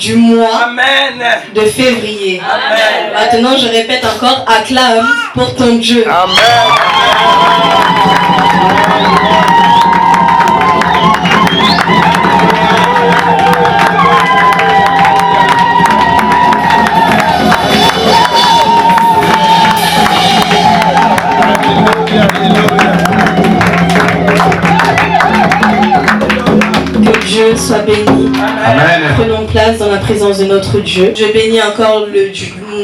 du mois de février. Amen. Maintenant, je répète encore, acclame pour ton Dieu. Amen. Que Dieu soit béni. Amen. Prenons place dans la présence de notre Dieu. Je bénis encore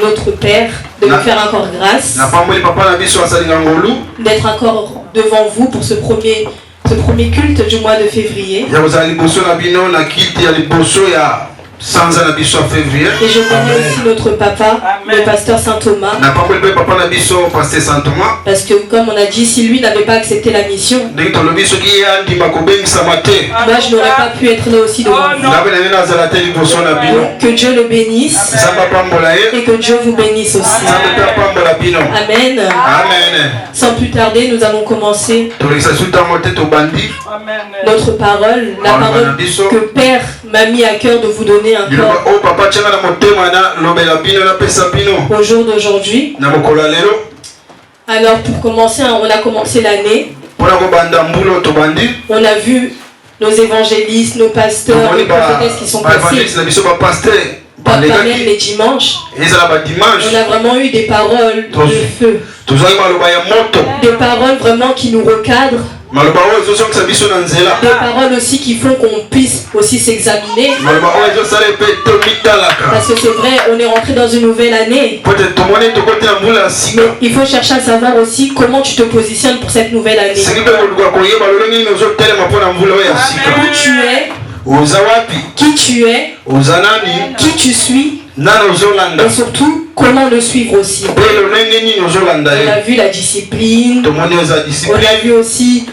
notre Père de nous faire encore grâce, d'être encore devant vous pour ce premier culte du mois de février. Et je connais aussi notre papa, le pasteur Saint Thomas. Parce que comme on a dit, si lui n'avait pas accepté la mission, moi je n'aurais pas pu être là aussi devant vous. Donc, que Dieu le bénisse et que Dieu vous bénisse aussi. Amen. Sans plus tarder, nous allons commencer notre parole, la parole que Père m'a mis à cœur de vous donner encore au jour d'aujourd'hui. Alors pour commencer, on a commencé l'année. On a vu nos évangélistes, nos pasteurs, les prophétesses qui sont passés. Pas même les dimanches. On a vraiment eu des paroles de feu. Des paroles vraiment qui nous recadrent. Des paroles aussi qui font qu'on puisse aussi s'examiner. Parce que c'est vrai, on est rentré dans une nouvelle année. Mais il faut chercher à savoir aussi comment tu te positionnes pour cette nouvelle année. Où tu es, qui tu es, qui tu suis, et surtout comment le suivre aussi. On a vu la discipline, on a vu aussi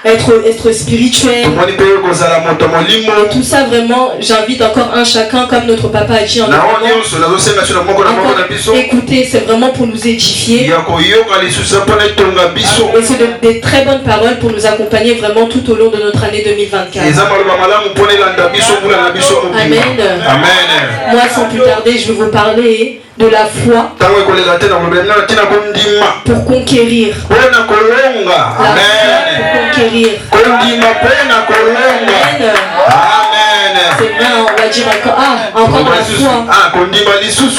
être spirituel. Et tout ça vraiment, j'invite encore un chacun, comme notre papa a dit en encore écoutez, c'est vraiment pour nous édifier. Et c'est des très bonnes paroles pour nous accompagner vraiment tout au long de notre année 2024. Amen. Moi, sans plus tarder, je vais vous parler de la foi pour conquérir. La foi pour conquérir. Amen. C'est bien, on va dire encore la foi.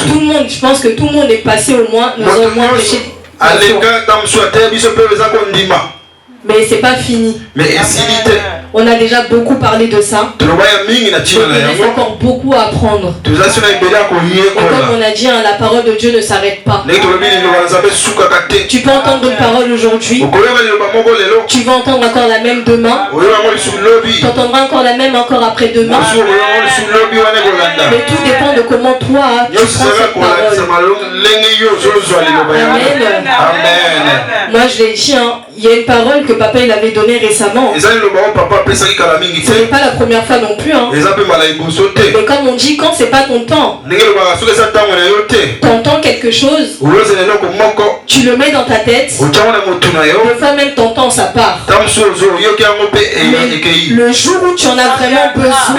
Tout le monde, je pense que tout le monde est passé au moins, nous avons au moins prêché la foi. Mais c'est pas fini. On a déjà beaucoup parlé de ça. Il reste encore beaucoup à apprendre. Et comme on a dit, la parole de Dieu ne s'arrête pas. Tu peux entendre une parole aujourd'hui. Tu vas entendre encore la même demain. Tu entendras encore la même encore après-demain. Mais tout dépend de comment toi tu prends cette parole. Amen. Moi je l'ai dit, il y a une parole que papa il avait donnée récemment. Ce n'est pas la première fois non plus. Mais comme on dit, quand c'est pas ton temps, t'entends quelque chose, tu le mets dans ta tête, des fois même t'entends ça part. Mais le jour où tu en as vraiment besoin,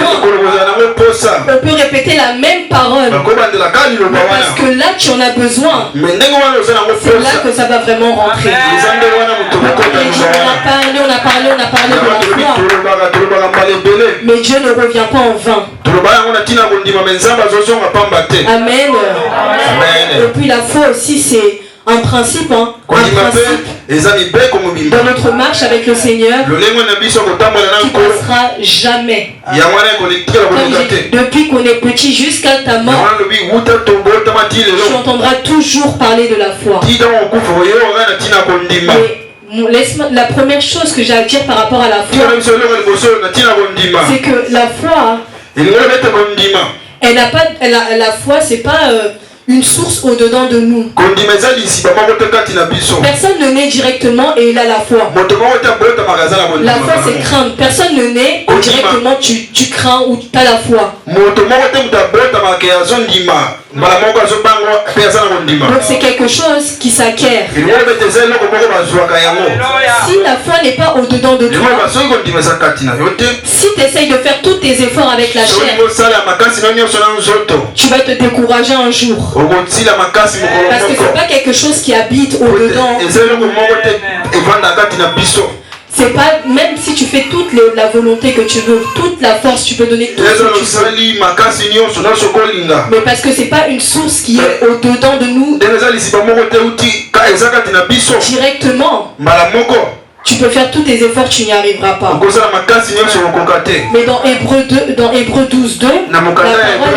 on peut répéter la même parole. Parce que là tu en as besoin, c'est là que ça va vraiment rentrer. On a parlé de la foi. Mais Dieu ne revient pas en vain. Amen. Et puis la foi aussi c'est un principe, dans notre marche avec le Seigneur qui passera jamais. Depuis qu'on est petit jusqu'à ta mort, tu entendras toujours parler de la foi. La première chose que j'ai à dire par rapport à la foi, c'est que la foi, la foi c'est pas une source au-dedans de nous. Personne ne naît directement et il a la foi. La foi c'est craindre. Personne ne naît directement, tu crains ou tu as la foi. Donc c'est quelque chose qui s'acquiert. Si la foi n'est pas au-dedans de toi, si tu essayes de faire tous tes efforts avec la chair, tu vas te décourager un jour. Parce que c'est pas quelque chose qui habite au-dedans. C'est pas, même si tu fais toute la volonté que tu veux, toute la force, tu peux donner tout ce que tu veux. Mais parce que c'est pas une source qui est au-dedans de nous directement. Tu peux faire tous tes efforts, tu n'y arriveras pas. Mais dans Hébreux 12, 2, la parole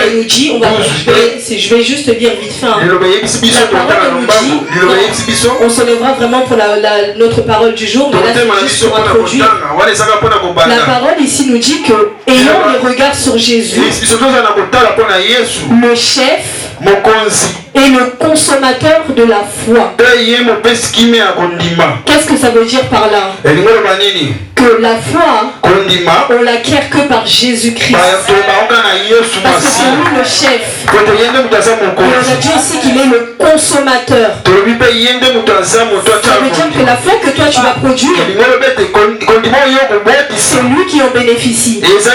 elle nous dit, je vais juste te dire vite fait. La parole elle nous dit, on se lèvera vraiment pour notre parole du jour, mais là c'est juste pour introduire. La parole ici nous dit que, ayant le regard sur Jésus, le chef et le consommateur de la foi. Qu'est-ce que ça veut dire par là? Que la foi, on l'acquiert que par Jésus-Christ. Parce que c'est lui le chef. Et on a dit aussi qu'il est le consommateur. Ça veut dire que la foi que toi tu vas produire, c'est lui qui en bénéficie. Qu'est-ce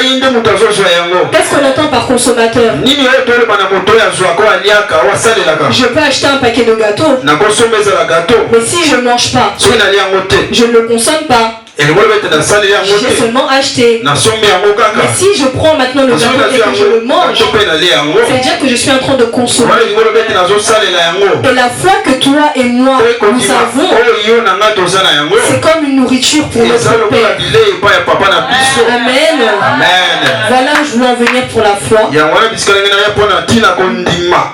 qu'on entend par consommateur? Je peux acheter un paquet de gâteaux, mais si je ne mange pas, je ne le consomme pas. J'ai seulement acheté. Mais si je prends maintenant le gâteau et que je le mange, c'est-à-dire que je suis en train de consommer. Et la foi que toi et moi nous avons, c'est comme une nourriture pour notre Père. Amen. Voilà où je voulais en venir pour la foi.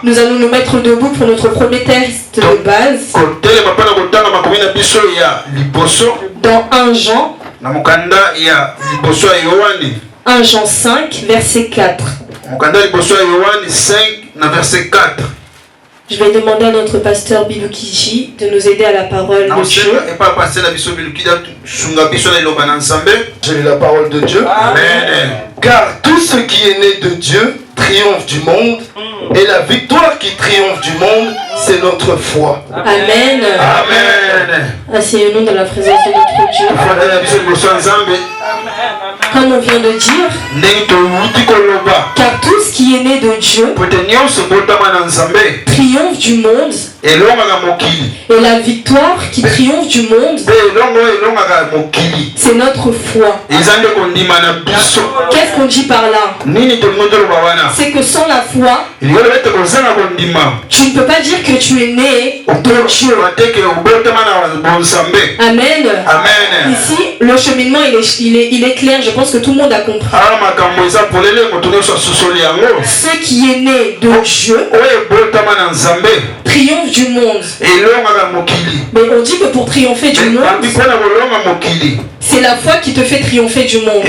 Nous allons nous mettre debout pour notre premier texte de base. Dans 1 Jean 5, verset 4. Je vais demander à notre pasteur Bilukiji de nous aider à la parole de Dieu. Je lis la parole de Dieu. Amen. Car tout ce qui est né de Dieu triomphe du monde, et la victoire qui triomphe du monde, c'est notre foi. Amen. Amen. Asseyons-nous dans la présence de notre Dieu. Comme on vient de dire, car tout ce qui est né de Dieu triomphe du monde, et la victoire qui triomphe du monde, c'est notre foi. Qu'est-ce qu'on dit par là? C'est que sans la foi, tu ne peux pas dire que tu es né de Dieu. Amen. Ici, le cheminement il est clair. Je pense que tout le monde a compris. Ce qui est né de Dieu triomphe du monde. Mais on dit que pour triompher du monde, c'est la foi qui te fait triompher du monde.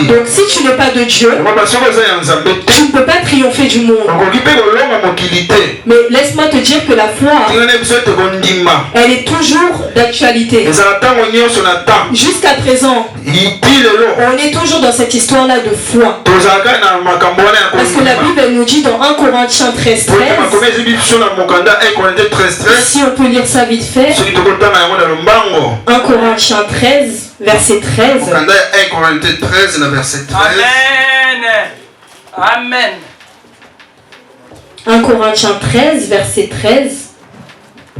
Donc si tu n'es pas de Dieu, tu ne peux pas triompher du monde. Mais laisse-moi te dire que la foi, elle est toujours d'actualité. Jusqu'à présent, on est toujours dans cette histoire-là de foi. Parce que la Bible elle nous dit dans 1 Corinthiens 13, 13, si on peut lire ça vite fait, 1 Corinthiens 13, verset 13. 1 Corinthiens 13, verset 13. Amen. 1 Corinthiens 13, verset 13.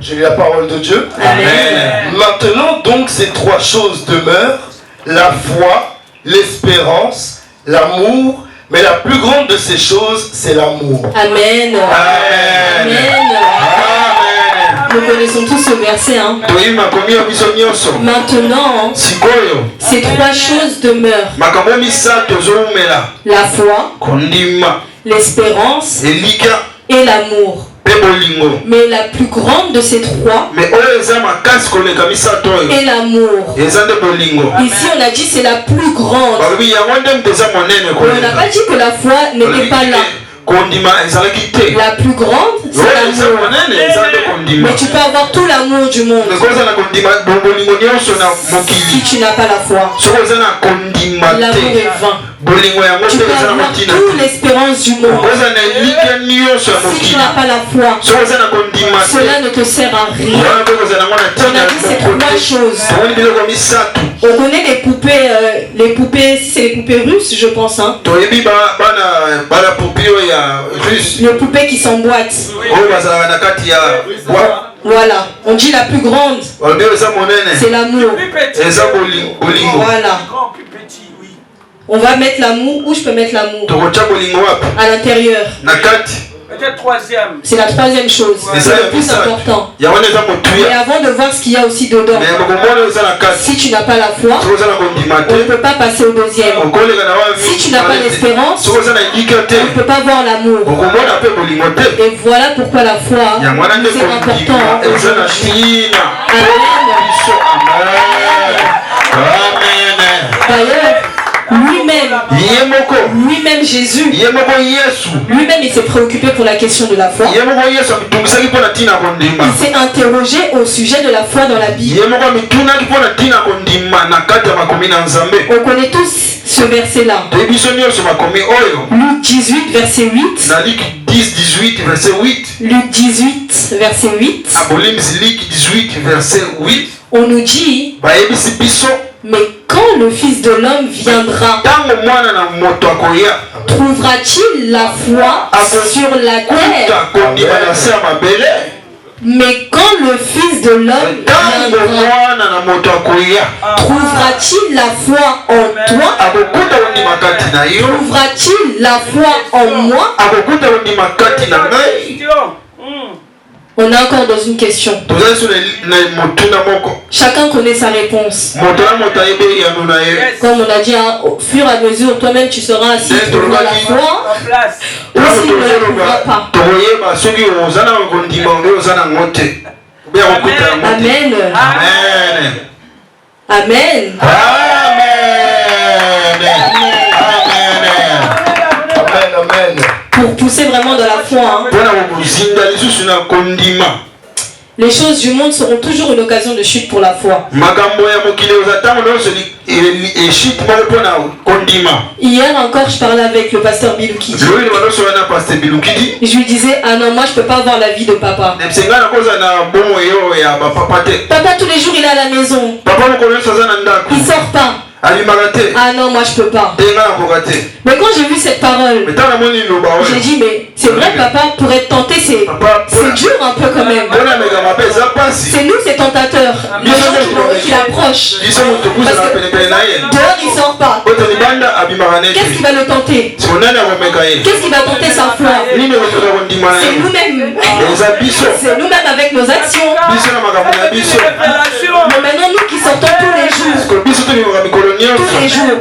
Je lis la parole de Dieu. Amen. Maintenant donc ces trois choses demeurent, la foi, l'espérance, l'amour, mais la plus grande de ces choses, c'est l'amour. Amen. Amen. Amen. Nous connaissons tous ce verset. Hein? Maintenant, ces trois choses demeurent. La foi, l'espérance et l'amour. Mais la plus grande de ces trois est l'amour. Ici on a dit c'est la plus grande. On n'a pas dit que la foi n'était pas là. La plus grande, c'est l'amour. Mais tu peux avoir tout l'amour du monde si tu n'as pas la foi. L'amour est vain. Tu peux avoir toute l'espérance du monde. Si tu n'as pas la foi, cela ne te sert à rien. On a dit ces trois choses. On connaît les poupées, si c'est les poupées russes, je pense. Hein. Les poupées qui s'emboîtent. Voilà, on dit la plus grande, c'est l'amour. Voilà. On va mettre l'amour. Où je peux mettre l'amour? À l'intérieur. C'est la troisième chose. C'est le plus important. Et avant de voir ce qu'il y a aussi dedans, si tu n'as pas la foi, on ne peut pas passer au deuxième. Si tu n'as pas l'espérance, on ne peut pas voir l'amour. Et voilà pourquoi la foi nous est importante aujourd'hui. Amen. D'ailleurs, lui-même Jésus, lui-même il s'est préoccupé pour la question de la foi. Il s'est interrogé au sujet de la foi dans la Bible. On connaît tous ce verset-là. Luc 18 verset 8. Luc 18 verset 8. On nous dit, mais quand le Fils de l'homme viendra, trouvera-t-il la foi sur la terre? Mais quand le Fils de l'homme viendra, trouvera-t-il la foi en toi? Trouvera-t-il la foi en moi? On est encore dans une question. Chacun connaît sa réponse. Comme on a dit, hein, au fur et à mesure, toi-même tu seras assis, tu trouveras la foi, ou si tu ne la trouveras pas. Amen. Amen. Amen. Pour pousser vraiment dans la foi. Hein. Les choses du monde seront toujours une occasion de chute pour la foi. Hier encore, je parlais avec le pasteur Biloukidi. Je lui disais, ah non, moi je peux pas avoir la vie de papa. Papa, tous les jours il est à la maison. Il sort pas. Ah non, moi je peux pas. Mais quand j'ai vu cette parole, j'ai dit, mais c'est vrai, papa, pour être tenté, c'est dur un peu quand même. C'est nous, c'est tentateur. Les gens qui l'approchent. Parce que dehors, il sort pas. Qu'est-ce qui va le tenter? Qu'est-ce qui va tenter sa foi? C'est nous-mêmes. C'est nous-mêmes avec nos actions. Mais maintenant, nous qui sortons tous les jours. Tous les jours.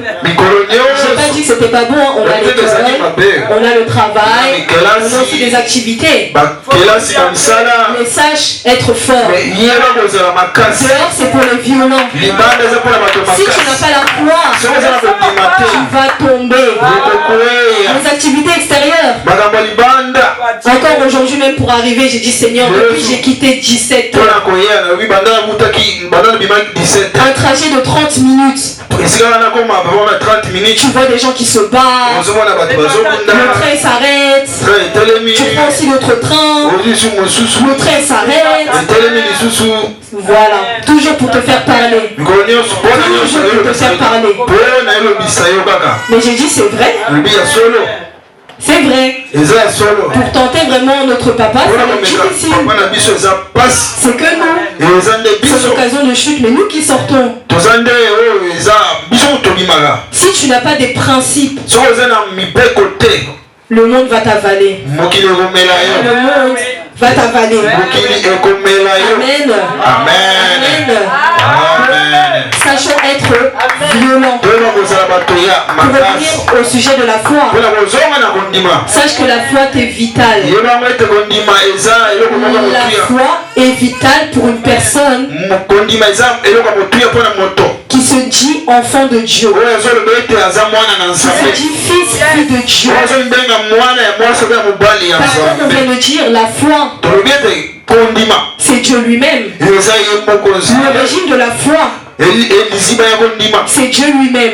J'ai pas dit que c'était pas bon, on a l'école, on a le travail, on a aussi des activités. Mais sache être fort. Dehors c'est pour les violents. Si tu n'as pas la foi, tu vas tomber. Les activités extérieures. Encore aujourd'hui même pour arriver, j'ai dit Seigneur, depuis j'ai quitté 17 ans. Un trajet de 30 minutes. Tu vois des gens qui se battent. Le train s'arrête. Tu prends aussi l'autre train. Le train s'arrête. Voilà, toujours pour te faire parler. Toujours pour te faire parler. Mais j'ai dit c'est vrai. C'est vrai. Pour tenter vraiment notre papa, c'est difficile. C'est que nous. C'est l'occasion de chute, mais nous qui sortons. Si tu n'as pas des principes, le monde va t'avaler. Le monde va t'avaler. Amen. Amen. Amen. Sachons être violents. Pour revenir au sujet de la foi, sache que la foi est vitale. La foi est vitale pour une personne qui se dit enfant de Dieu, qui se dit fille de Dieu. Parce qu'on vient de dire la foi, c'est Dieu lui-même. L'origine de la foi, C'est Dieu lui-même.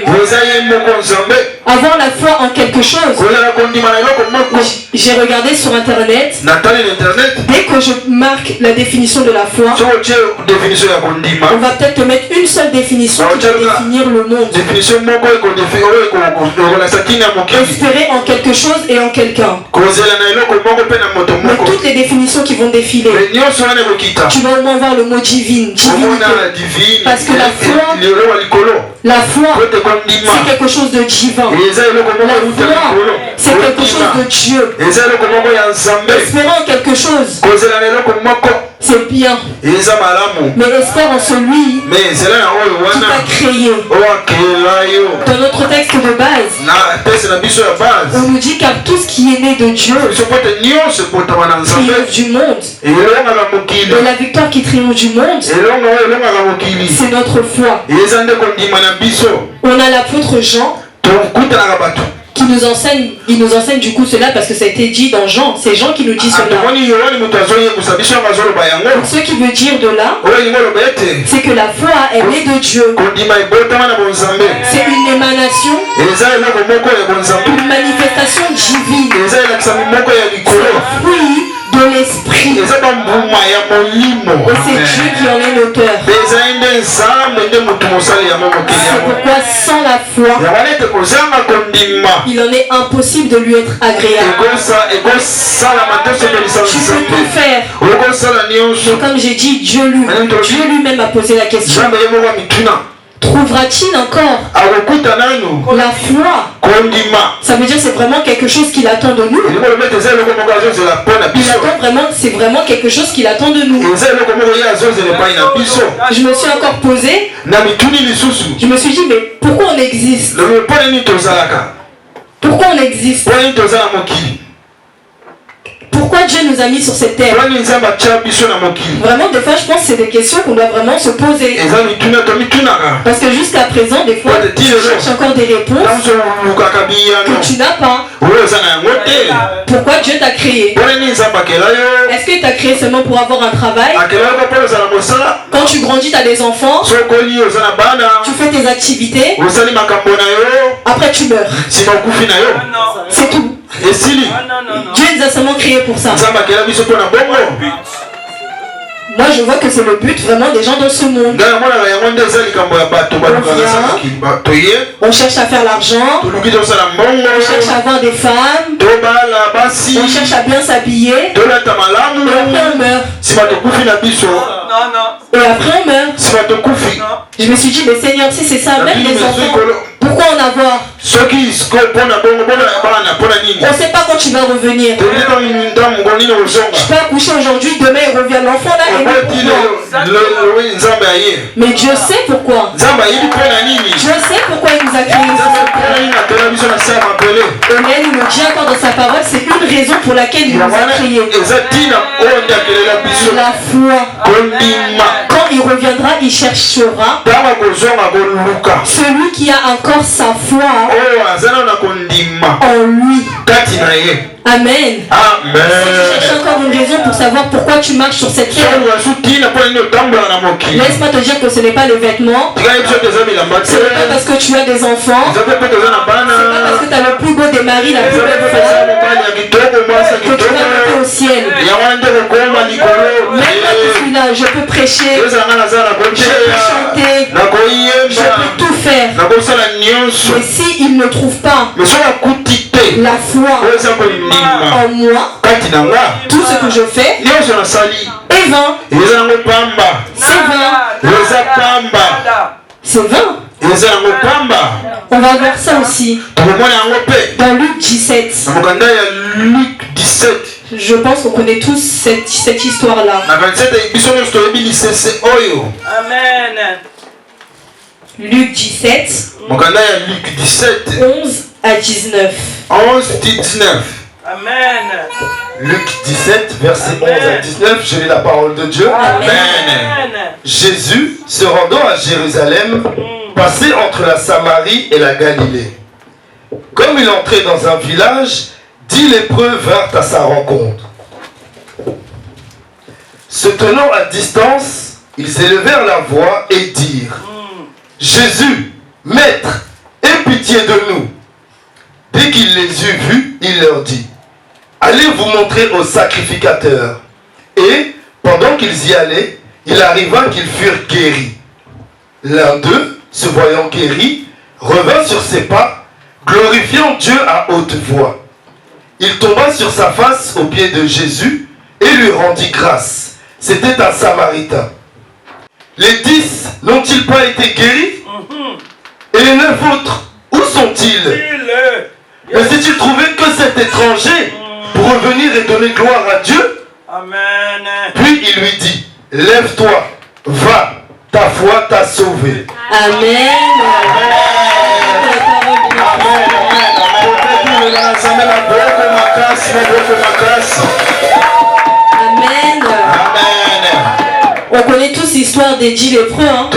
Avoir la foi en quelque chose. J'ai regardé sur internet. Dès que je marque la définition de la foi, on va peut-être te mettre une seule définition qui va définir le monde. Espérer en quelque chose et en quelqu'un. Mais toutes les définitions qui vont défiler, tu vas au moins voir le mot divine. Parce que la foi, c'est quelque chose de divin. La foi, c'est quelque chose de Dieu. Espérer en quelque chose, c'est bien. Mais espère en celui qui t'a créé. Dans notre texte de base, on nous dit car tout ce qui est né de Dieu triomphe du monde. Et la victoire qui triomphe du monde, c'est notre foi. On a l'apôtre Jean qui nous enseigne, il nous enseigne du coup cela parce que ça a été dit dans Jean. C'est Jean qui nous dit cela. Donc, ce qui veut dire de là, c'est que la foi est née de Dieu. C'est une émanation, une manifestation divine. C'est le fruit de l'esprit. Et c'est Dieu qui en est l'auteur. C'est pourquoi sans la foi, il en est impossible de lui être agréable. Tu peux tout faire. Mais comme j'ai dit, Dieu lui-même a posé la question. Trouvera-t-il encore la foi? Ça veut dire que c'est vraiment quelque chose qu'il attend de nous. Il attend vraiment, c'est vraiment quelque chose qu'il attend de nous. Je me suis encore posé. Je me suis dit, mais pourquoi on existe? Pourquoi on existe? Pourquoi Dieu nous a mis sur cette terre? Vraiment, des fois, je pense que c'est des questions qu'on doit vraiment se poser. Parce que jusqu'à présent, des fois, tu cherches encore des réponses que tu n'as pas. Pourquoi Dieu t'a créé? Est-ce qu'il t'a créé seulement pour avoir un travail? Quand tu grandis, tu as des enfants. Tu fais tes activités. Après, tu meurs. C'est tout. Dieu nous a seulement créé pour ça. Moi je vois que c'est le but vraiment des gens dans ce monde. On cherche à faire l'argent. On cherche à avoir des femmes. On cherche à bien s'habiller. Et après on meurt. Et après on meurt. Je me suis dit, mais Seigneur, si c'est ça, même les enfants, pourquoi en avoir? On ne sait pas quand tu vas revenir. Je peux accoucher aujourd'hui, demain il revient l'enfant là et mais Dieu sait pourquoi. Dieu sait pourquoi il nous a créés. Et même il nous dit encore dans sa parole, c'est une raison pour laquelle il nous a créés. La foi. Quand il reviendra, il cherchera celui qui a encore sa foi en lui. Amen. Si tu cherches encore une raison pour savoir pourquoi tu marches sur cette terre, laisse-moi te dire que ce n'est pas le vêtement. Ce n'est pas parce que tu as des enfants. Ce n'est pas parce que tu as le plus beau des maris, la plus belle femme, que tu vas monter au ciel. Même là, je suis là, je peux prêcher, je peux chanter, je peux tout faire. Mais s'il ne trouve pas la foi en moi, tout ce que je fais est vain. C'est vain. C'est vain. On va voir ça aussi dans Luc 17. Je pense qu'on connaît tous cette histoire-là. Amen. Luc 17, 11 à 19. 11-19. Amen. Luc 17, verset 11 à 19, je lis la parole de Dieu. Amen. Jésus, se rendant à Jérusalem, passait entre la Samarie et la Galilée. Comme il entrait dans un village, 10 lépreux vinrent à sa rencontre. Se tenant à distance, ils élevèrent la voix et dirent: Jésus, Maître, aie pitié de nous. Dès qu'il les eut vus, il leur dit, allez vous montrer au sacrificateur. Et, pendant qu'ils y allaient, il arriva qu'ils furent guéris. L'un d'eux, se voyant guéri, revint sur ses pas, glorifiant Dieu à haute voix. Il tomba sur sa face aux pieds de Jésus et lui rendit grâce. C'était un Samaritain. Les 10 n'ont-ils pas été guéris? Et les 9 autres, où sont-ils? Mais si tu trouvais que cet étranger pour revenir et donner gloire à Dieu? Amen. Puis il lui dit, lève-toi, va, ta foi t'a sauvé. Amen. Amen. On connaît tous l'histoire des 10 lépreux. Hein?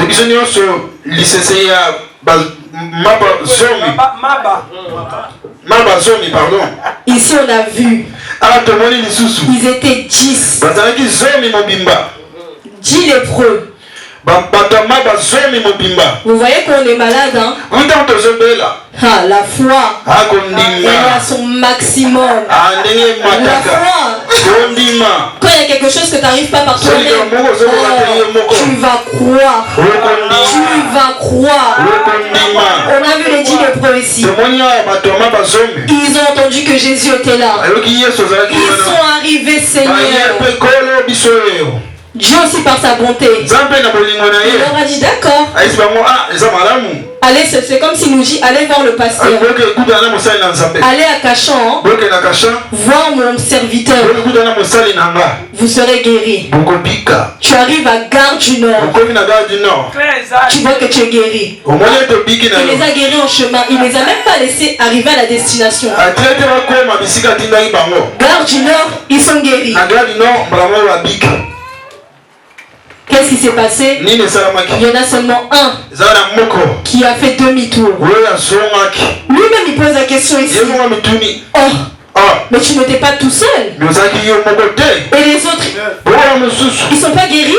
Ici on a vu. Ils étaient 10. 10 lépreux. Vous voyez qu'on est malade, hein? Ah, la foi, elle est à son maximum. La foi, quand il y a quelque chose que tu n'arrives pas par toi-même, tu vas croire. Tu vas croire. On a vu les 10 lépreux ici. Ils ont entendu que Jésus était là. Ils sont arrivés, Seigneur. Dieu aussi par sa bonté. Il leur a dit d'accord. Allez, c'est comme s'il nous dit, allez voir le pasteur. Allez à Cachan, voir mon serviteur. Vous serez guéri. Tu arrives à Gare du Nord. Tu vois que tu es guéri. Il les a guéris en chemin. Il les a même pas laissés arriver à la destination. Gare du Nord, ils sont guéris. Qu'est-ce qui s'est passé? Il y en a seulement un qui a fait demi-tour. Lui-même il pose la question ici. Oh, mais tu n'étais pas tout seul. Et les autres, ils sont pas guéris?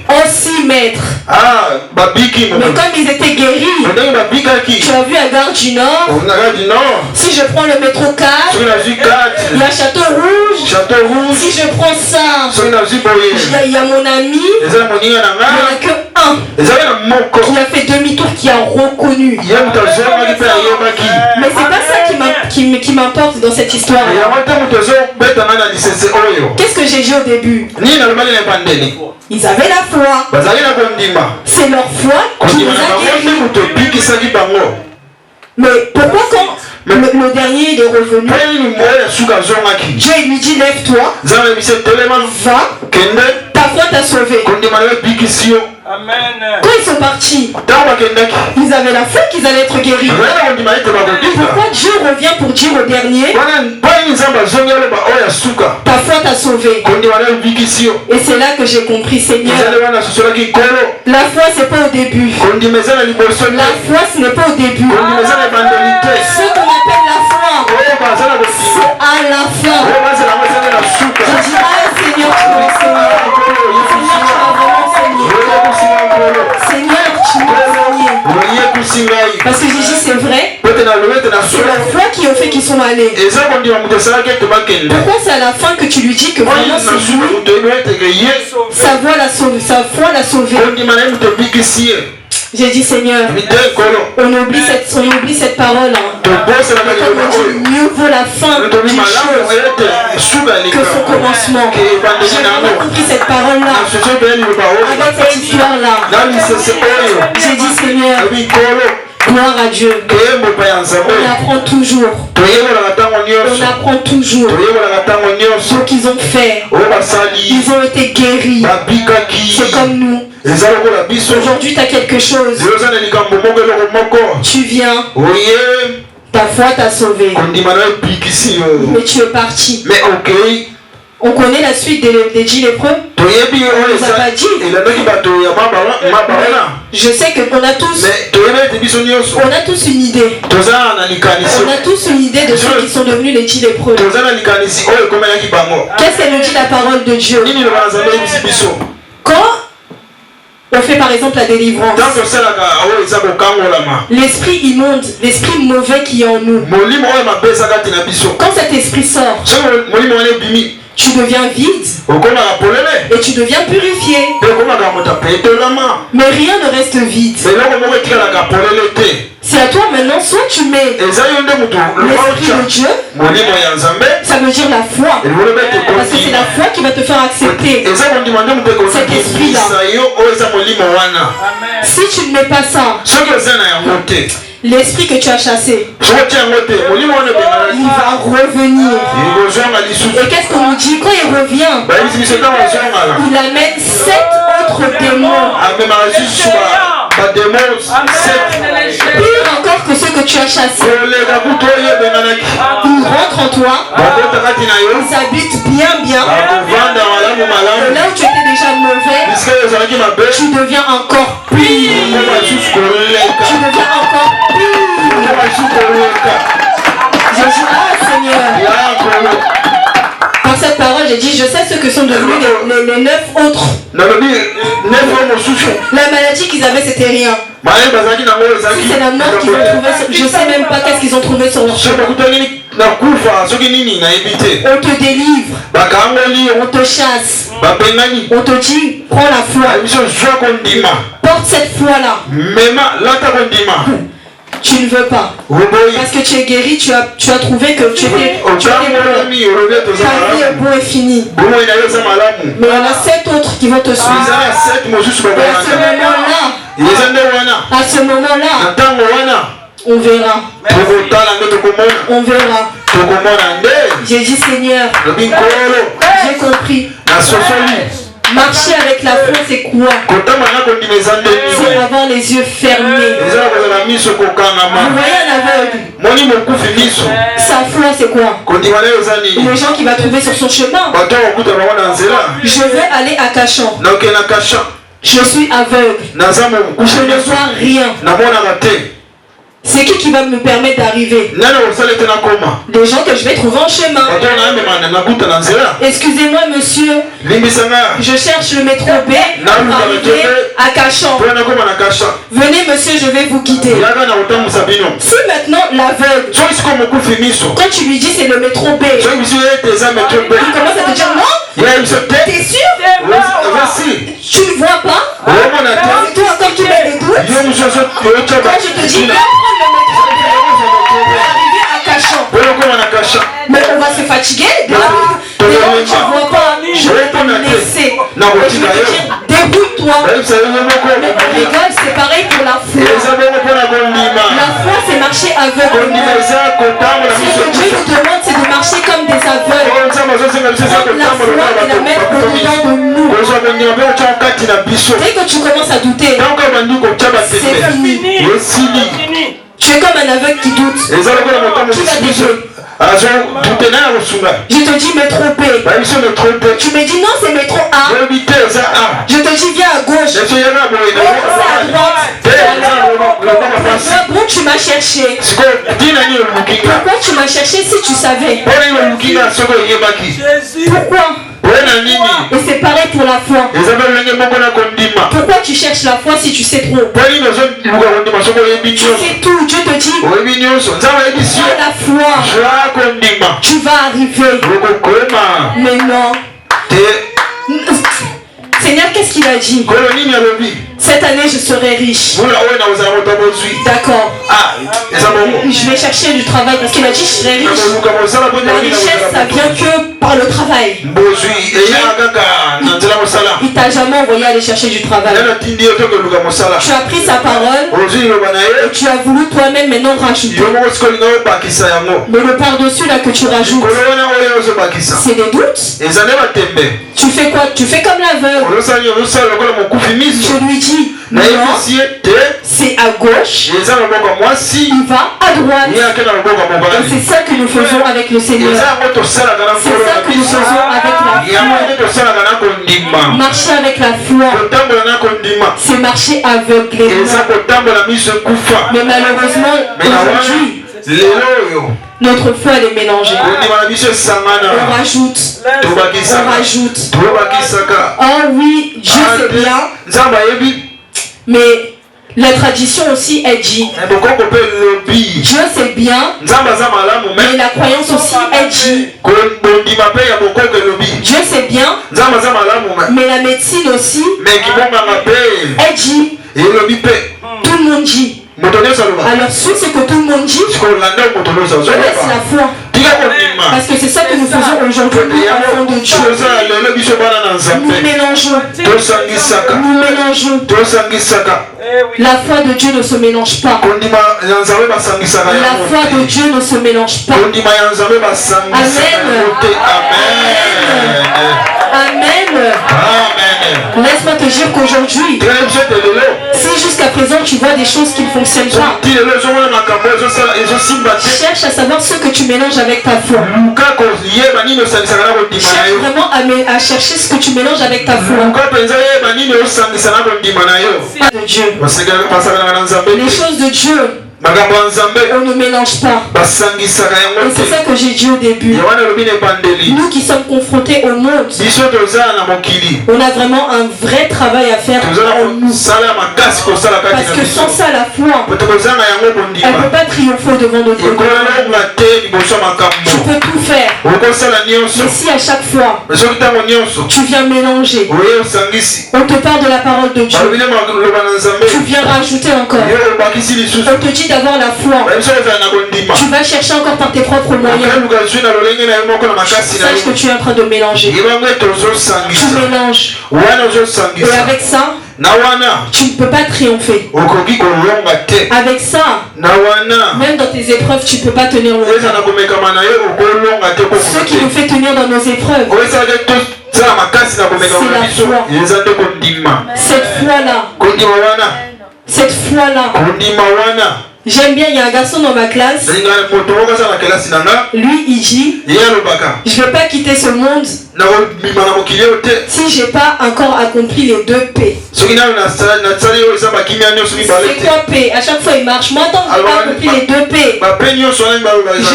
Aussi maître. Mais comme ils étaient guéris, tu as vu à Gare du Nord, si je prends le métro 4, il y a Château Rouge. Si je prends ça, il y a mon ami, il n'y en a que un qui a fait demi-tour, qui a reconnu. Mais c'est pas ça qui m'importe dans cette histoire. Qu'est-ce que j'ai dit au début? Ils avaient la foi. C'est leur foi qui nous a guéris. Mais pourquoi quand le dernier il est revenu, Dieu lui dit lève-toi, va, ta foi t'a sauvé. Amen. Quand ils sont partis, ils avaient la foi qu'ils allaient être guéris. Pourquoi Dieu revient pour dire au dernier, ta foi t'a sauvé? Et c'est là que j'ai compris, Seigneur, la foi c'est pas au début. La foi ce n'est pas au début. Ce qu'on appelle la foi, c'est à la fin. Je dis, ah Seigneur, tu m'as enseigné. Seigneur, tu m'as vraiment enseigné. Seigneur, tu m'as enseigné. Parce que j'ai dit c'est vrai. C'est la foi qui ont fait qu'ils sont allés. Pourquoi c'est à la fin que tu lui dis que vraiment c'est lui? Sa foi l'a sauvé. J'ai dit Seigneur, on oublie cette parole. Mieux vaut la fin d'une chose que son commencement. J'ai vraiment compris cette parole-là. Avec cette histoire-là. J'ai dit Seigneur, gloire à Dieu. On apprend toujours. On apprend toujours. Ce qu'ils ont fait. Ils ont été guéris. C'est comme nous. Aujourd'hui tu as quelque chose. Tu viens. Ta foi t'a sauvé. Mais tu es parti. On connaît la suite des 10 lépreux. On ne nous a pas dit. Je sais qu'on a tous une idée. On a tous une idée de ceux qui sont devenus les 10 lépreux. Qu'est-ce qu'elle nous dit la parole de Dieu? Quand On fait par exemple la délivrance. L'esprit immonde, l'esprit mauvais qui est en nous. Quand cet esprit sort, tu deviens vide et tu deviens purifié. Mais rien ne reste vide. C'est à toi maintenant, soit tu mets l'esprit de Dieu, ça veut dire la foi, parce que c'est la foi qui va te faire accepter cet esprit-là. Si tu ne mets pas ça, l'esprit que tu as chassé, il va revenir. Et qu'est-ce qu'on nous dit quand il revient? Il amène 7 autres démons. Pire encore que ceux que tu as chassés. Ils rentrent en toi. Ils habitent bien. Et là où tu étais déjà mauvais, tu deviens encore pire. Tu deviens encore pire. Je dis, ah Seigneur. Dans cette parole, j'ai dit, je sais ce que sont devenus les 9 autres. La maladie qu'ils avaient, c'était rien. Si c'est la mort qu'ils ont trouvé, je ne sais même pas qu'est-ce qu'ils ont trouvé sur leur chemin. On te délivre, on te chasse, on te dit, prends la foi, porte cette foi-là. Tu ne veux pas. Parce que tu es guéri, tu as trouvé que tu étais bon. Ta vie est beau et fini. Mais il y en a 7 autres qui vont te suivre. Et à ce moment-là, on verra. On verra. J'ai dit Seigneur, j'ai compris. Marcher avec la foi, c'est quoi? C'est avoir les yeux fermés. Vous voyez un aveugle? Sa foi, c'est quoi? Les gens qu'il va trouver sur son chemin. Je vais aller à Cachan. Je suis aveugle. Je ne vois rien. C'est qui va me permettre d'arriver? Les gens que je vais trouver en chemin. Excusez-moi monsieur, je cherche le métro B pour arriver à Cachan. Venez monsieur, je vais vous guider. Si maintenant l'aveugle, quand tu lui dis c'est le métro B, il commence à te dire non. T'es sûr? Tu ne vois pas? C'est toi encore qui mets les doutes. Quand je te dis non, arriver à Cachan. Mais on va se fatiguer. Tu ne vois pas. Je vais te laisser. Et je vais te dire, débrouille-toi. Mais on rigole, c'est pareil pour la foi. La foi, c'est marcher aveugle. Ce que Dieu nous demande, c'est de marcher comme des aveugles. La foi et la mettre au-dedans de nous. Dès que tu commences à douter, c'est fini. Tu es comme un aveugle qui doute. Qui va t'aider? Je te dis métro B. Tu me dis non, c'est métro A. Je te dis viens à gauche. C'est à droite. Pourquoi tu m'as cherché? Pourquoi tu m'as cherché si tu savais? Pourquoi? Et c'est pareil pour la foi. Pourquoi tu cherches la foi si tu sais trop? Tu sais tout. Dieu te dit la foi, tu vas arriver. Mais non. Seigneur, qu'est-ce qu'il a dit? Cette année, je serai riche. D'accord. Je vais chercher du travail parce qu'il a dit je serai riche. La richesse, ça vient que par le travail. Il t'a jamais envoyé aller chercher du travail. Tu as pris sa parole et tu as voulu toi-même maintenant rajouter. Mais le par-dessus là que tu rajoutes, c'est des doutes. Tu fais quoi? Tu fais comme l'aveugle. Je lui dis non, c'est à gauche, il va à droite. Et c'est ça que nous faisons avec le Seigneur. C'est ça que nous faisons avec la foi. Marcher avec la foi, c'est marcher aveuglément. Mais malheureusement, aujourd'hui, notre foi elle est mélangée. On rajoute. Oh oui, Dieu c'est bien. Mais la tradition aussi, elle dit Dieu c'est bien, mais la croyance aussi, elle dit Dieu c'est bien, mais la médecine aussi, elle dit tout le monde dit. Alors suis ce que tout le monde dit, laisse la foi. Parce que c'est ça que nous faisons aujourd'hui, enfants de Dieu. Nous mélangeons. La foi de Dieu ne se mélange pas. La foi de Dieu ne se mélange pas. Amen. Laisse-moi te dire qu'aujourd'hui, si jusqu'à présent tu vois des choses qui ne fonctionnent pas, cherche à savoir ce que tu mélanges avec ta foi. Cherche vraiment à chercher ce que tu mélanges avec ta foi. De Dieu. Les choses de Dieu, on ne mélange pas. Et c'est ça que j'ai dit au début. Nous qui sommes confrontés au monde, on a vraiment un vrai travail à faire en nous. Parce que sans ça, la foi, elle ne peut pas triompher devant notre Dieu. Tu peux tout faire. Mais si à chaque fois, tu viens mélanger, on te parle de la parole de Dieu, tu viens rajouter encore, on te dit d'avoir la foi, tu vas chercher encore par tes propres moyens. Sache que tu es en train de mélanger. Tu mélanges. Et avec ça, tu ne peux pas triompher. Avec ça, même dans tes épreuves, tu ne peux pas tenir longtemps. Ce qui nous fait tenir dans nos épreuves, c'est la foi. Cette foi-là. Cette foi-là. J'aime bien, il y a un garçon dans ma classe. Lui, il dit, je ne veux pas quitter ce monde si je n'ai pas encore accompli les 2 P. C'est quoi P? À chaque fois il marche. Moi, tant que je n'ai pas accompli les 2 P, je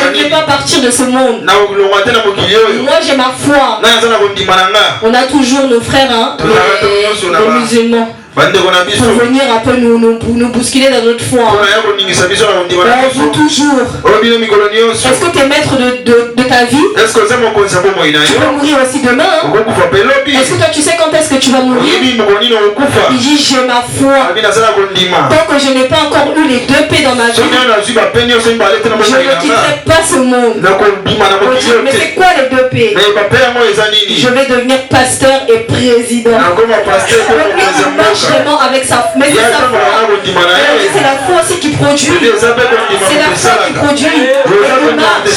ne vais pas partir de ce monde. Moi, j'ai ma foi. On a toujours nos frères, hein, les musulmans, pour venir un peu nous bousculer dans notre foi. On joue toujours. Est-ce que tu es maître de ta vie? Tu peux mourir aussi demain. Est-ce que toi tu sais quand est-ce que tu vas mourir? Il dit j'ai ma foi. Tant que je n'ai pas encore eu les 2 P dans ma vie, je ne quitterai pas ce monde. Mais c'est quoi les 2 P? Je vais devenir pasteur et président. Il marche vraiment avec sa foi. Mais c'est sa foi. C'est la foi aussi qui produit. C'est la foi qui produit. Il marche.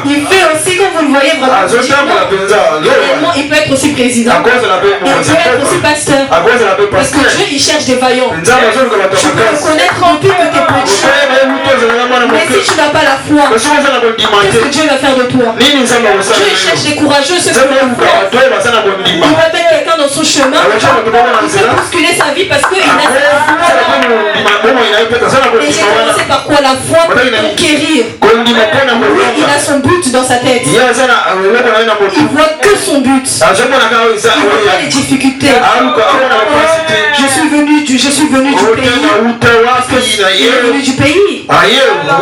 Il fait aussi, comme vous le voyez vraiment, il peut être aussi président. Il peut être aussi pasteur. Parce que Dieu, il cherche des vaillants. Tu peux le connaître rempli de tes petits. Mais si tu n'as pas la foi, qu'est-ce que Dieu va faire de toi? Dieu, il cherche des courageux, ceux qui ont la foi. Il va mettre quelqu'un dans son chemin. Il peut bousculer sa vie parce qu'il a cette foi. Et j'ai commencé par quoi? La foi pour conquérir. Il a son but dans sa tête. Il voit que son but. Il voit pas les difficultés. Je suis venu du pays. Il est venu du pays.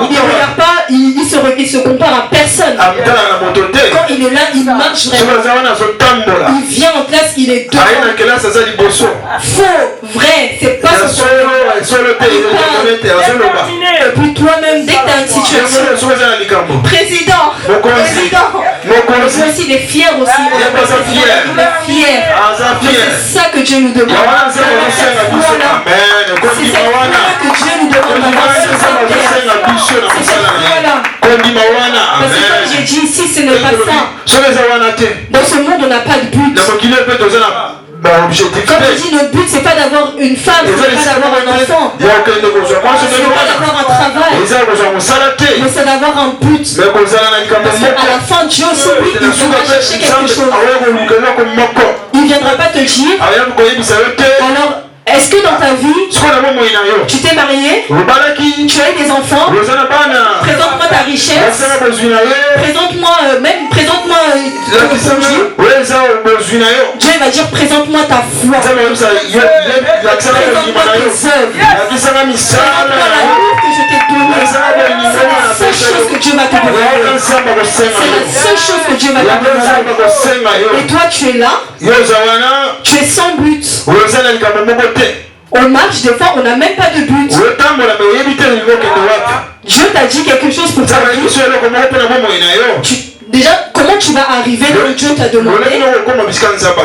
Il ne regarde pas, il se compare à personne. Quand il est là, il marche vraiment. Il vient en classe, il est devant. Faux, vrai, c'est pas son et puis toi-même, dès que tu as une situation, président, mais aussi il est fier aussi. Il est fier. C'est ça que Dieu nous demande. C'est cette foi-là que Dieu nous demande d'avoir sur cette terre. C'est cette foi-là. Parce que comme j'ai dit ici, ce n'est pas ça. Dans ce monde, on n'a pas de but. Comme je dis, notre but c'est pas d'avoir une femme, c'est pas d'avoir un enfant, c'est pas d'avoir un travail, mais c'est d'avoir un but. Parce qu'à la fin, Dieu aussi, lui, il viendra chercher quelque chose. Il ne viendra pas te dire, alors, est-ce que dans ta vie, tu t'es marié, tu as eu des enfants, présente-moi ta richesse. Présente-moi Dieu va dire présente-moi ta foi. Présente-moi tes œuvres. Présente-moi l'amour que je t'ai donné. C'est la seule chose que Dieu va te demander. C'est la seule chose que Dieu va te demander. Et toi tu es là. Tu es sans but. On marche, des fois on n'a même pas de but. Dieu t'a dit quelque chose pour ta vie. Déjà, comment tu vas arriver là où Dieu t'a demandé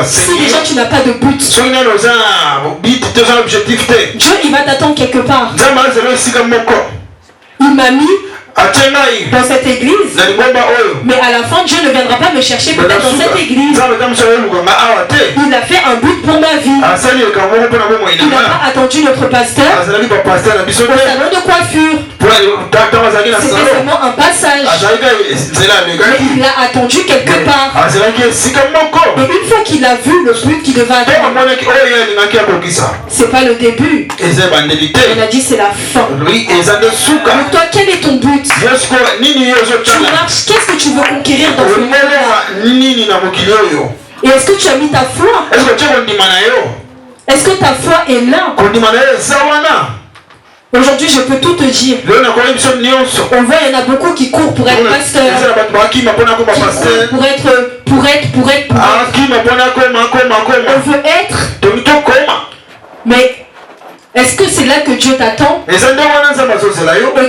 si déjà tu n'as pas de but? Dieu il va t'attendre quelque part. Il m'a mis dans cette église, mais à la fin Dieu ne viendra pas me chercher peut-être dans cette église. Il a fait un but pour ma vie. Il n'a pas attendu notre pasteur au salon de coiffure. C'était seulement un passage, mais il l'a attendu quelque part. Et une fois qu'il a vu le but qu'il devait attendre, c'est pas le début. Il a dit c'est la fin. Donc toi, quel est ton but? Tu marches, qu'est-ce que tu veux conquérir dans ce monde-là? Et est-ce que tu as mis ta foi? Est-ce que ta foi est là? Aujourd'hui, je peux tout te dire. On voit, il y en a beaucoup qui courent pour être pasteur, pour être. On veut être. Mais est-ce que c'est là que Dieu t'attend? Et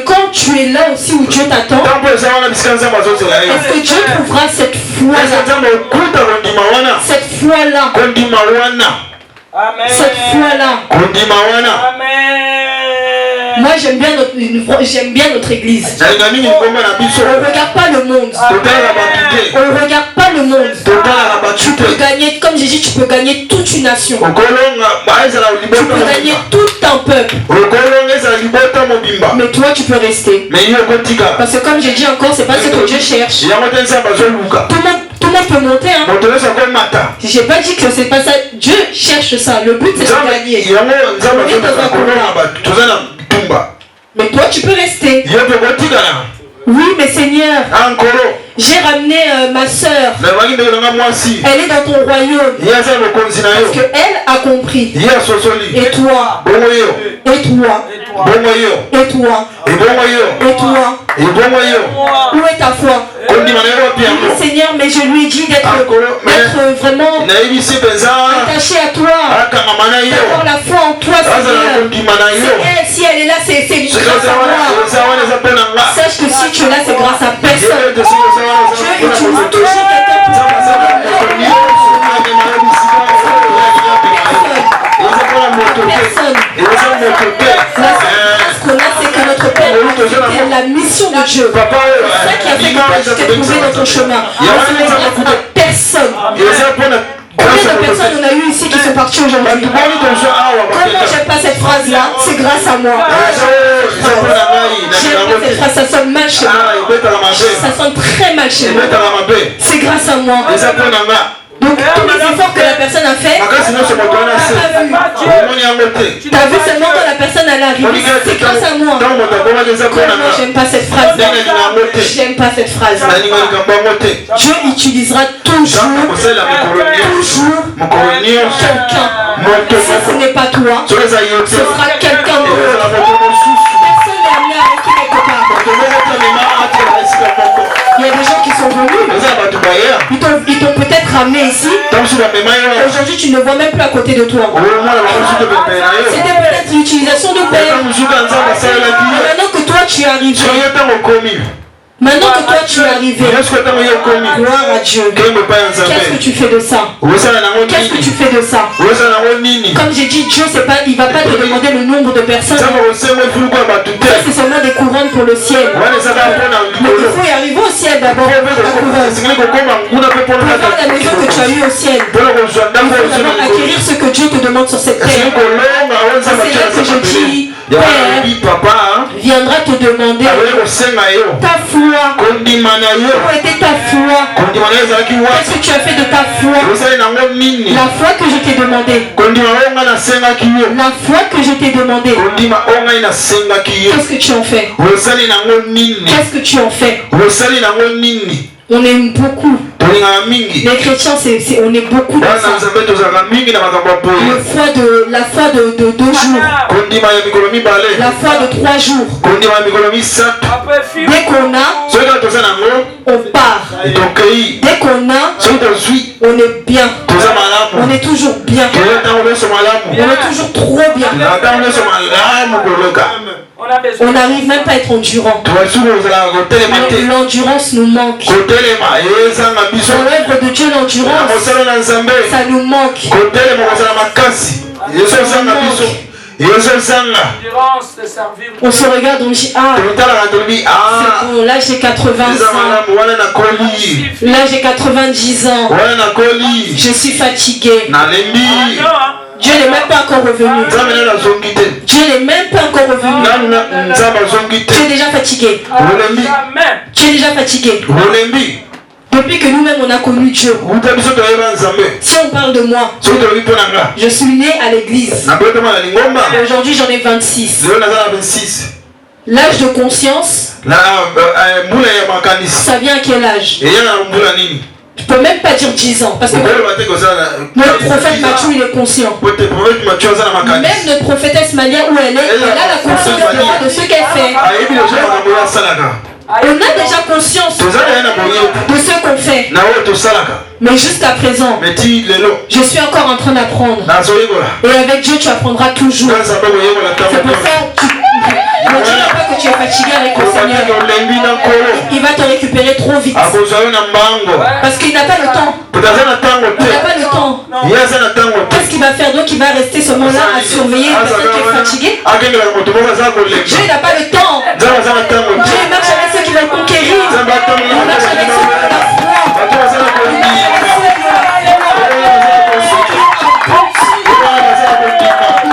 quand tu es là aussi où Dieu t'attend, est-ce que Dieu trouvera cette foi-là? Cette foi-là. Cette foi-là. Moi j'aime bien notre église. On ne regarde pas le monde. On ne regarde pas le monde. Tu peux gagner, comme j'ai dit, tu peux gagner toute une nation. Tu peux gagner tout un peuple. Mais toi tu peux rester. Parce que comme j'ai dit encore, c'est pas ce que Dieu cherche. Tout le monde peut monter, hein. J'ai pas dit que c'est pas ça. Dieu cherche ça. Le but c'est de gagner. Mais toi tu peux rester. Oui mais Seigneur, j'ai ramené ma soeur. Elle est dans ton royaume. Parce qu'elle a compris. Et toi? Et toi? Et toi? Et toi? Où est ta foi? Seigneur, mais je lui ai dit d'être vraiment attaché à toi, d'avoir la foi en toi, Seigneur. Si elle est là, c'est grâce à moi. Sache que si tu es là, c'est grâce à personne. Dieu utilise toujours quelqu'un pour personne. La seule grâce qu'on a, c'est que notre Père a la mission de Dieu. C'est ça qui a fait que tu t'es trouvé dans ton chemin. On se met grâce à personne. Combien de personnes on a eu ici qui sont partis aujourd'hui? Comment j'aime pas cette phrase-là? C'est grâce à moi. J'aime pas cette phrase, ça sonne mal chez moi. Ça sonne très mal chez moi. C'est grâce à moi. Donc tous les efforts que la personne a fait, t'as vu seulement quand la personne elle est arrivée, c'est grâce à moi. Moi j'aime pas cette phrase. J'aime pas cette phrase. Dieu utilisera toujours quelqu'un. Si ce n'est pas toi, ce sera quelqu'un d'autre. Personne n'est amené à rester quelque part. Il y a des gens qui sont venus. Ils t'ont peut-être ramené ici. Aujourd'hui, tu ne vois même plus à côté de toi. C'était peut-être l'utilisation de Père. Maintenant que toi tu es arrivé. Maintenant que toi tu es arrivé, gloire à Dieu. Qu'est-ce que tu fais de ça? Qu'est-ce que tu fais de ça? Comme j'ai dit, Dieu c'est pas, il va pas te demander le nombre de personnes. Ça c'est seulement des couronnes pour le ciel. Mais il faut y arriver au ciel d'abord. Pour avoir la maison que tu as eue au ciel, il faut d'abord acquérir ce que Dieu te demande sur cette terre. C'est là que je dis, Père viendra te demander ta foi. foi? Où était ta foi? Qu'est-ce que tu as fait de ta foi? La foi que je t'ai demandé. La foi que je t'ai demandé. Qu'est-ce que tu en fais? Qu'est-ce que tu en fais? On aime beaucoup. Les chrétiens, on est beaucoup dans ça. La foi de 2 jours. La foi de 3 jours. Dès qu'on a, on part. Dès qu'on a, on est bien. On est toujours bien. On est toujours trop bien. On n'arrive même pas à être endurant. L'endurance nous manque. Dans l'œuvre de Dieu, l'endurance, ça nous manque. On se regarde, on dit c'est bon, là j'ai 80 ans. Là j'ai 90 ans. Je suis fatigué. Dieu n'est même pas encore revenu. Dieu n'est même pas encore revenu. Tu es déjà fatigué. Tu es déjà fatigué. Depuis que nous-mêmes on a connu Dieu. Si on parle de moi, je suis né à l'église. Aujourd'hui j'en ai 26. L'âge de conscience, ça vient à quel âge? Je peux même pas dire 10 ans. Parce que notre prophète Matthieu il est conscient. Même notre prophétesse Malia où elle est, elle a la conscience de ce qu'elle fait. On a déjà conscience de ce qu'on fait. Mais jusqu'à présent, je suis encore en train d'apprendre. Et avec Dieu, tu apprendras toujours. C'est pour ça que ne dis pas que tu es fatigué avec le Seigneur. Il va te récupérer trop vite. Parce qu'il n'a pas le temps. Il n'a pas le temps. Qu'est-ce qu'il va faire? Donc il va rester seulement là à surveiller une personne qui est fatiguée. Dieu n'a pas le temps. Dieu marche avec ceux qui veulent conquérir. Il marche avec ceux qui ont la foi. Il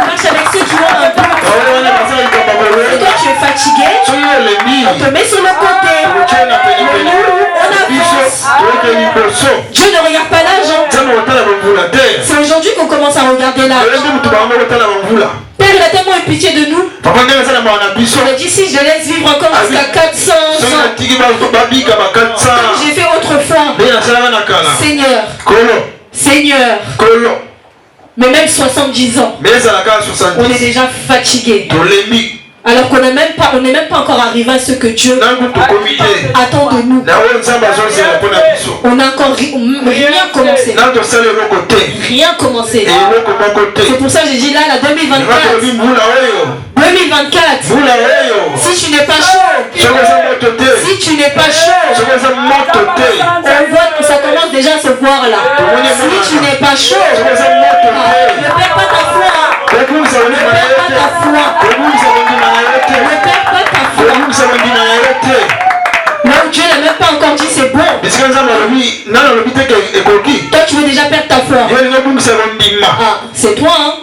marche avec ceux qui ont un but. Et toi tu es fatigué, on te met sur le côté. On avance. Dieu ne regarde pas l'âge. C'est aujourd'hui qu'on commence à regarder l'âge. Père, il a tellement eu pitié de nous. On a dit si je laisse vivre encore jusqu'à 400 ans. J'ai fait autrefois. Seigneur. Mais même 70 ans. On est déjà fatigué. Alors qu'on n'est même pas encore arrivé à ce que Dieu attend de nous. On n'a encore rien commencé. Rien commencé. C'est pour ça que j'ai dit là, la 2024. Si tu n'es pas chaud, si tu n'es pas chaud, on voit que ça commence déjà à se voir là. Si tu n'es pas chaud, ne perds pas ta foi. Ne perds pas ta foi. Ne perds pas ta foi. Même Dieu n'a même pas encore dit c'est bon. Toi tu veux déjà perdre ta foi. Ah, c'est toi hein.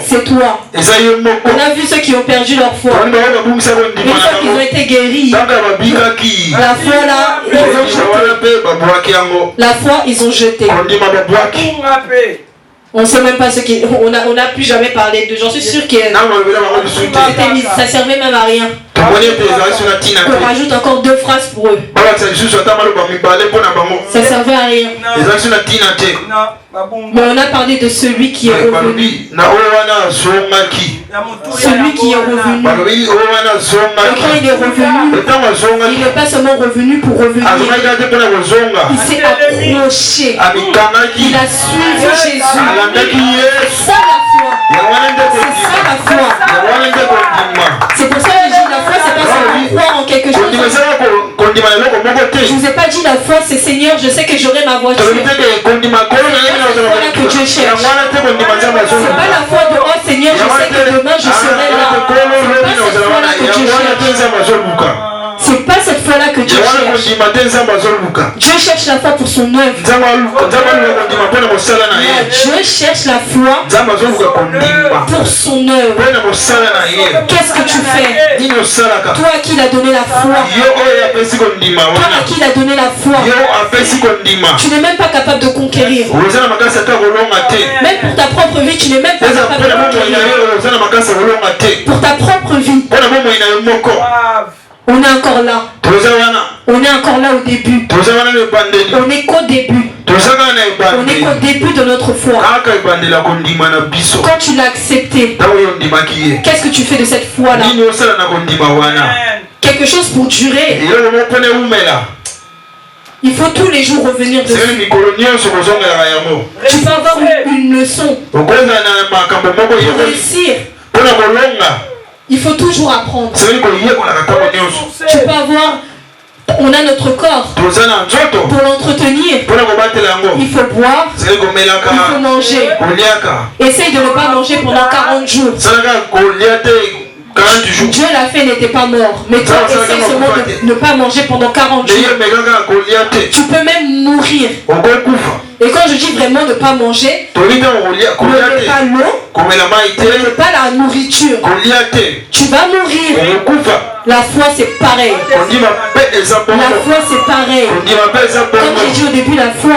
C'est toi. On a vu ceux qui ont perdu leur foi. Une fois qu'ils ont été guéris, la foi là, ils ont jeté. La foi ils ont jeté. On ne sait même pas ce qui... On n'a plus jamais parlé de... J'en suis sûr que ça servait même à rien. On rajoute encore 2 phrases pour eux. Ça servait à rien. Mais on a parlé de celui qui est revenu. Celui qui est revenu. Et quand il est revenu, il n'est pas seulement revenu pour revenir. Il s'est approché. Il a suivi Jésus. C'est ça la foi. C'est pour ça que je dis la foi, c'est pas seulement croire en quelque chose. Je vous ai pas dit la foi, c'est Seigneur, je sais que j'aurai ma voiture. C'est la foi que Dieu cherche. C'est pas la foi de oh Seigneur, je sais que demain je serai là. C'est pas cette foi-là que Dieu cherche. C'est pas cette foi-là que Dieu cherche. Dieu cherche la foi pour son œuvre. Dieu cherche la foi pour son œuvre. Qu'est-ce que tu fais? Toi à qui il a donné la foi. Toi à qui il a donné la foi. Tu n'es même pas capable de conquérir. Même pour ta propre vie, tu n'es même pas capable de conquérir. Pour ta propre vie. On est encore là. On est encore là au début. On n'est qu'au début. On n'est qu'au début de notre foi. Quand tu l'as accepté, qu'est-ce que tu fais de cette foi-là? Quelque chose pour durer. Il faut tous les jours revenir dessus. Tu peux avoir une leçon. Pour réussir, il faut toujours apprendre. Tu peux avoir... On a notre corps. Pour l'entretenir, il faut boire, il faut manger. Essaye de ne pas manger pendant 40 jours. Dieu l'a fait, n'était pas mort. Mais toi, essaye seulement de ne pas manger pendant 40 jours. Tu peux même mourir. Et quand je dis vraiment ne pas manger, ne mets pas l'eau, ne mets pas la nourriture. Tu vas mourir. La foi c'est pareil. La foi c'est pareil. Comme j'ai dit au début, la foi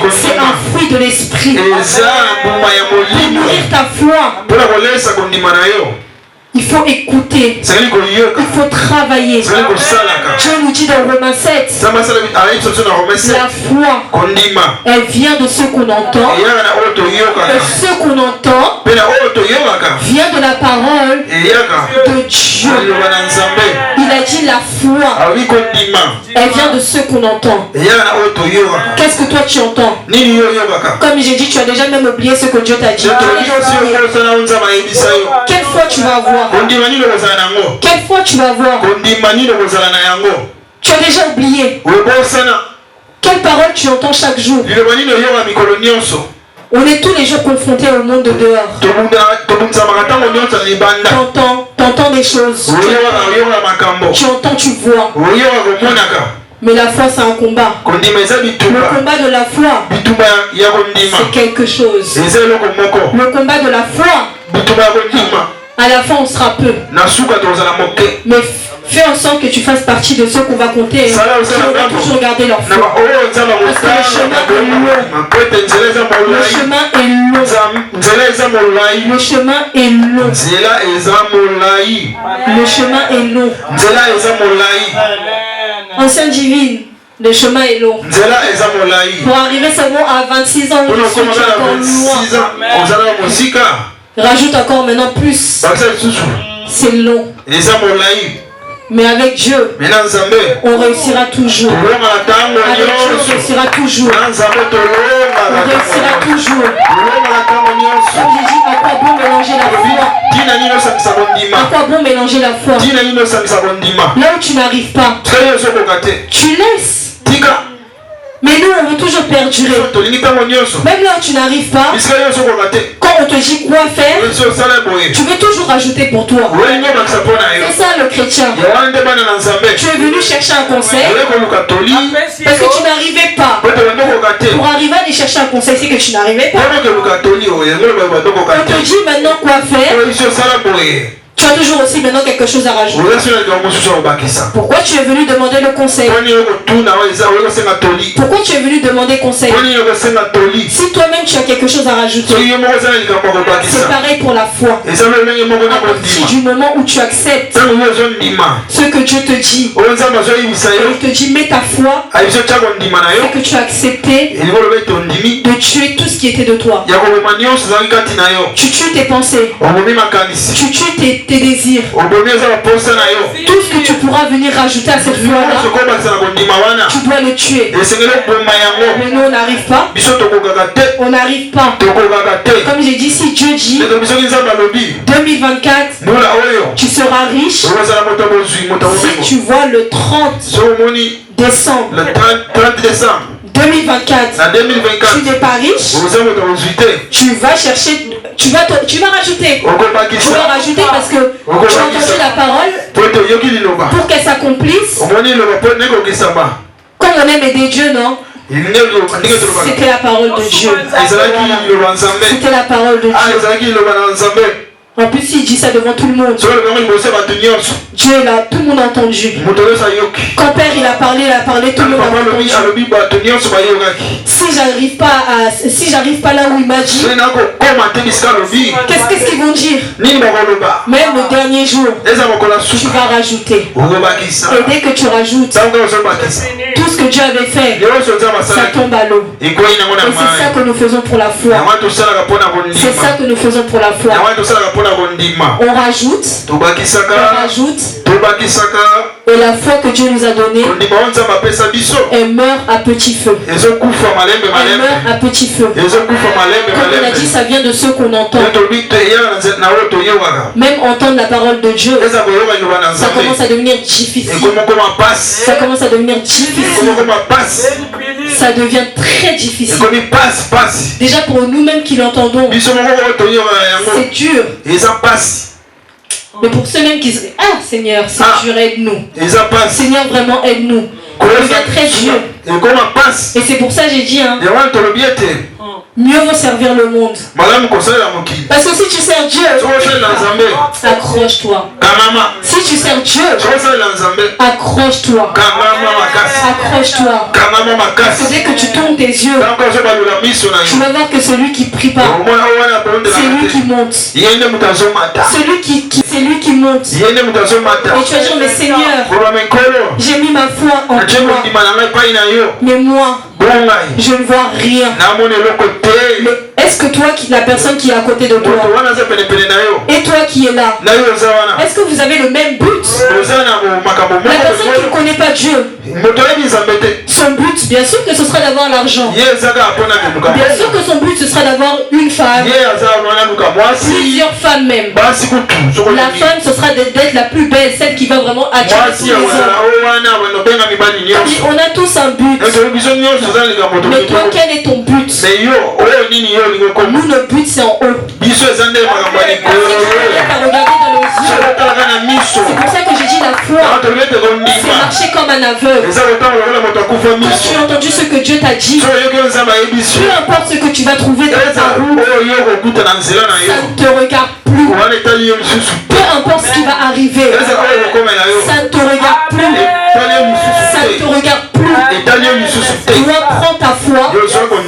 c'est un fruit de l'esprit. Pour nourrir ta foi, il faut écouter. Il faut travailler. Dieu nous dit dans Romains 7, la foi, elle vient de ce qu'on entend. Et ce qu'on entend vient de la parole de Dieu. Il a dit la foi, elle vient de ce qu'on entend. Qu'est-ce que toi tu entends? Comme j'ai dit, tu as déjà même oublié ce que Dieu t'a dit. Quelle foi tu vas avoir? Quelle foi tu vas avoir? Tu as déjà oublié. Quelle parole tu entends chaque jour? On est tous les jours confrontés au monde de dehors. T'entends des choses. Tu entends, tu vois. Mais la foi c'est un combat. Le combat de la foi c'est quelque chose. Le combat de la foi, à la fin on sera peu. Mais fais en sorte que tu fasses partie de ceux qu'on va compter, qui vont toujours garder leur foi. Parce que le chemin est long. Le chemin est long. Le chemin est long. Le chemin est long. Ancienne divine, le chemin est long. Pour arriver seulement à 26 ans, tu es encore loin. Rajoute encore maintenant plus. C'est long. Mais avec Dieu, on réussira toujours. Avec Dieu, on réussira toujours. On réussira toujours. Comme j'ai dit, à quoi bon mélanger la foi? À quoi bon mélanger la foi? Là où tu n'arrives pas, tu laisses. Mais nous, on veut toujours perdurer. Même là où tu n'arrives pas, quand on te dit quoi faire, tu veux toujours rajouter pour toi. C'est ça le chrétien. Tu es venu chercher un conseil parce que tu n'arrivais pas. Pour arriver à aller chercher un conseil, c'est que tu n'arrivais pas. On te dit maintenant quoi faire. Tu as toujours aussi maintenant quelque chose à rajouter. Pourquoi tu es venu demander le conseil? Pourquoi tu es venu demander conseil? Si toi-même tu as quelque chose à rajouter, c'est pareil pour la foi. À partir du moment où tu acceptes ce que Dieu te dit, il te dit mets ta foi, c'est que tu as accepté de tuer tout ce qui était de toi. Tu tues tes pensées, tu tues tes désirs, tout ce que tu pourras venir rajouter à cette foi-là, tu dois le tuer. Mais nous on n'arrive pas. On n'arrive pas. Comme j'ai dit, si Dieu dit 2024 tu seras riche, si tu vois le 30 décembre 2024, tu n'es pas riche, tu vas chercher Tu vas rajouter. Tu vas rajouter parce que tu as entendu la parole pour qu'elle s'accomplisse. Comme on aime aider Dieu, non? C'était la parole de Dieu. C'était la parole de Dieu. En plus, il dit ça devant tout le monde. Dieu est là, tout le monde a entendu. Quand Père il a parlé, tout le monde a entendu. Si j'arrive pas là où il m'a dit, qu'est-ce qu'ils vont dire? Même le dernier jour, tu vas rajouter. Et dès que tu rajoutes, tout ce que Dieu avait fait, ça tombe à l'eau. Et c'est ça que nous faisons pour la foi. C'est ça que nous faisons pour la foi. On rajoute, et la foi que Dieu nous a donnée, elle meurt à petit feu. Elle meurt à petit feu. Comme on a dit, ça vient de ceux qu'on entend. Même entendre la parole de Dieu, ça commence à devenir difficile. Ça commence à devenir difficile. Ça devient très difficile. Déjà pour nous-mêmes qui l'entendons, c'est dur. Mais pour ceux-mêmes qui disent, ah Seigneur, c'est dur, aide-nous. Seigneur, vraiment aide-nous. Ça devient très dur. Et c'est pour ça que j'ai dit, mieux vaut servir le monde. Parce que si tu sers Dieu, accroche-toi. Si tu sers Dieu, accroche-toi. Accroche-toi. Parce que dès que tu tournes tes yeux, tu vas voir que celui qui prie pas, c'est lui qui monte. C'est lui qui monte. Et tu vas dire, mais Seigneur, j'ai mis ma foi en toi. Mais moi, je ne vois rien. Mais est-ce que toi, la personne qui est à côté de toi, et toi qui es là, est-ce que vous avez le même but? La personne qui ne connaît pas Dieu, son but, bien sûr que ce sera d'avoir l'argent. Bien sûr que son but, ce sera d'avoir une femme, plusieurs femmes même. La femme, ce sera d'être la plus belle, celle qui va vraiment attirer tous les hommes. On a tous un but. Mais toi, quel est ton but? Nous, notre but, c'est en haut. C'est pour ça que j'ai dit la foi, c'est marcher comme un aveugle. Quand tu as entendu ce que Dieu t'a dit, peu importe ce que tu vas trouver dans ta route, ça ne te regarde plus. Peu importe ce qui va arriver, ça ne te regarde plus. Ça ne te regarde plus. Tu dois prendre ta foi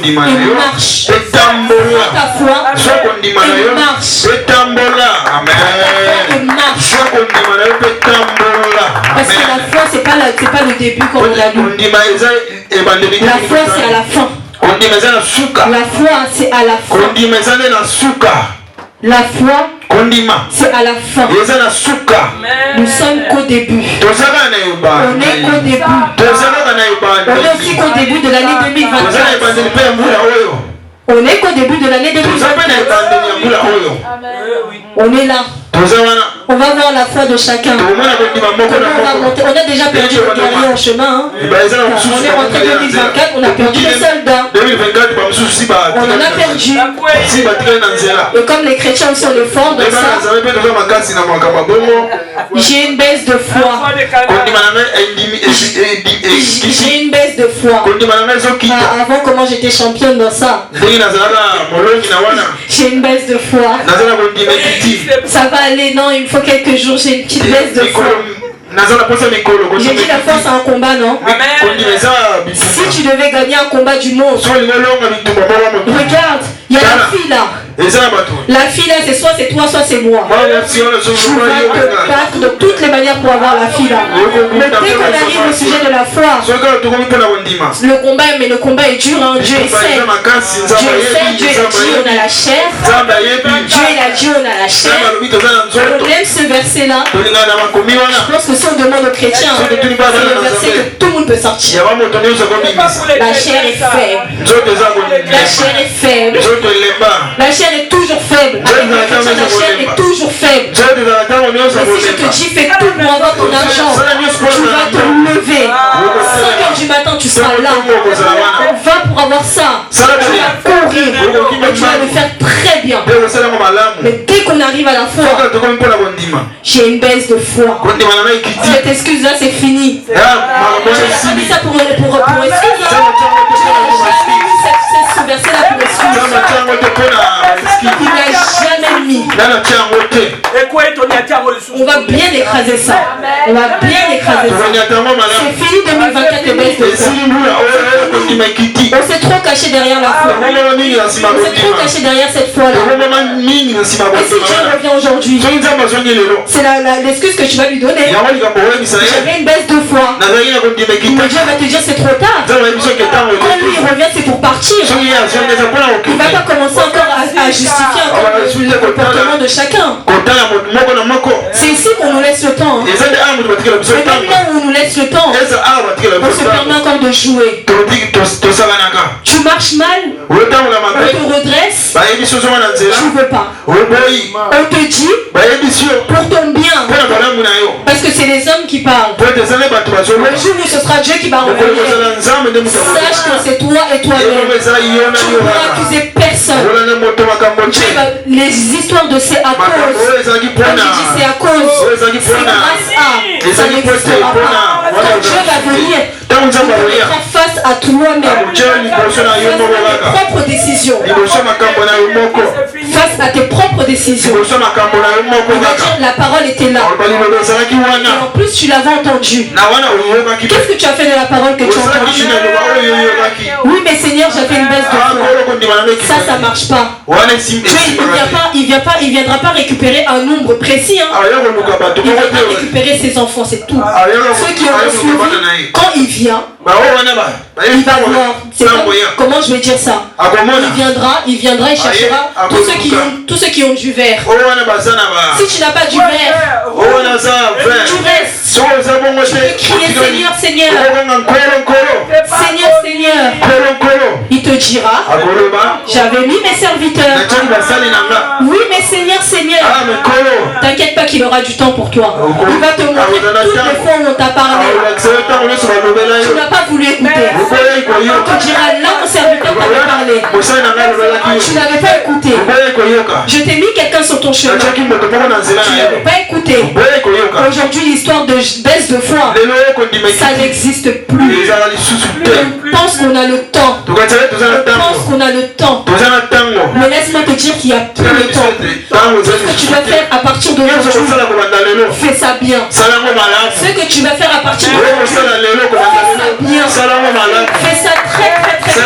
et marche. Prends ta foi et marche. Parce que la foi, c'est pas le début comme on l'a lu. La foi, c'est à la fin. La foi, c'est à la fin. La foi, c'est à la fin. Nous sommes qu'au début. On est qu'au début. On est aussi qu'au début de l'année 2024. On est qu'au début de l'année 2024. On est là. On va voir la foi de chacun. On a déjà perdu le guerrier en chemin. On est rentré 2024, on a perdu les soldats. On en a perdu. Et comme les chrétiens sont les forts de ça, j'ai une baisse de foi. J'ai une baisse de foi. Avant, comment j'étais championne dans ça. J'ai une baisse de foi. Ça va aller, non, il me faut quelques jours, j'ai une petite baisse de foi. J'ai dit la force à un combat, non? Si tu devais gagner un combat du monde, regarde, il y a la fille là. La fille là, c'est soit c'est toi, soit c'est moi. Tu vas te battre de toutes les manières pour avoir la fille là. Mais dès qu'on arrive au sujet de la foi, le combat est dur, hein. Dieu essaie. Dieu a dit on a la chair. Dieu il a dit on a la chair. On aime ce verset là. Je pense que si on demande aux chrétiens, c'est le verset que tout le monde peut sortir. La chair est faible. La chair est faible. La chair est toujours faible. Avec les chrétiens, la chair est toujours faible. Mais si je te dis, fais tout pour avoir ton argent, tu vas te lever. 5h du matin, tu seras là. On va pour avoir ça. Tu vas courir. Et tu vas le faire très bien. bien. Mais dès qu'on arrive à la foi, j'ai une baisse de foi. Cette excuse-là, c'est fini. J'ai mis ça pour excuse. Ce verset-là pour excuse. Il n'a jamais mis. On va bien écraser ça. On va bien écraser ça. C'est fini 2024 et baisse de foi. On s'est trop caché derrière la foi. On s'est trop caché derrière cette foi-là. Et si Dieu revient aujourd'hui, c'est l'excuse que tu vas lui donner. J'avais une baisse de foi. Dieu va te dire c'est trop tard. Quand lui revient, c'est pour partir. Il ne va pas commencer encore à justifier le comportement de chacun. C'est ici qu'on nous laisse le temps. Et même là où on nous laisse le temps, on se permet encore de jouer. Tu marches mal, on te redresse, tu ne veux pas. On te dit pour ton bien, parce que c'est les hommes qui parlent. Le jour où ce sera Dieu qui va revenir, sache que c'est toi et toi-même. Tu ne pourras accuser personne. Les histoires de c'est à cause, quand je dis c'est à cause, c'est grâce à, ça n'existera pas. Quand Dieu va venir, tu feras face à toi-même, face à tes propres décisions, face à tes propres décisions. On va dire la parole était là, et en plus tu l'avais entendue. Qu'est-ce que tu as fait de la parole que tu as entendue? Oui mais Seigneur, j'avais une baisse de foi. Ça marche pas. Il viendra pas récupérer un nombre précis, hein. Il viendra récupérer ses enfants, c'est tout. Ceux qui ont suivi, quand il vient, il va voir. Comment je vais dire ça? Il viendra et cherchera tous ceux qui ont du verre. Si tu n'as pas du verre, tu restes. Tu peux crier Seigneur, Seigneur. Seigneur, Seigneur. Il te dira, j'avais mis mes serviteurs. Oui mais Seigneur, Seigneur. T'inquiète pas qu'il aura du temps pour toi. Il va te montrer toutes les fois où on t'a parlé. Tu n'as pas voulu écouter. On te dira là mon serviteur t'avait parlé. Tu n'avais pas écouté. Je t'ai mis quelqu'un sur ton chemin. Tu n'avais pas écouté. Aujourd'hui l'histoire de baisse de foi, ça n'existe plus. On pense qu'on a le temps. On pense qu'on a le temps. Mais laisse-moi te dire qu'il n'y a plus de temps. Ce que tu vas faire à partir de aujourd'hui, fais ça bien. Ce que tu vas faire à partir de aujourd'hui, fais ça bien. Fais ça très très très bien.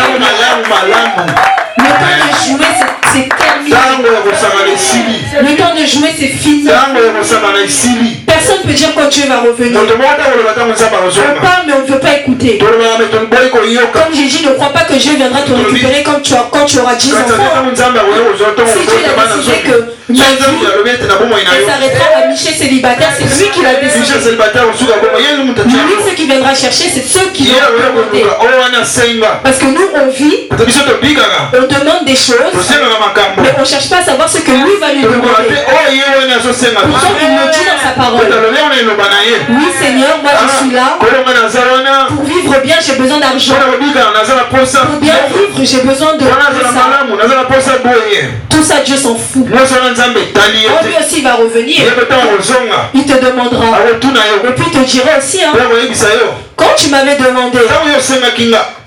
Le temps de jouer c'est terminé. Le temps de jouer c'est fini. Personne ne peut dire quand Dieu va revenir. On parle mais on ne veut pas écouter. Comme j'ai dit, ne crois pas que Dieu viendra te récupérer quand tu auras 10 enfants. Si Dieu a décidé que ma vie s'arrêtera à Michel célibataire, c'est lui qui l'a décidé. Lui, ce qu'il viendra chercher, c'est ceux qui vont demander. Parce que nous, on vit, on demande des choses, mais on ne cherche pas à savoir ce que lui va nous demander. Pourtant, il me dit dans sa parole, oui Seigneur, moi je suis là. Pour vivre bien, j'ai besoin d'argent. Pour bien vivre, j'ai besoin de ça. Tout ça, Dieu s'en fout. Lui aussi va revenir. Il te demandera. Et puis il te dira aussi, hein, quand tu m'avais demandé,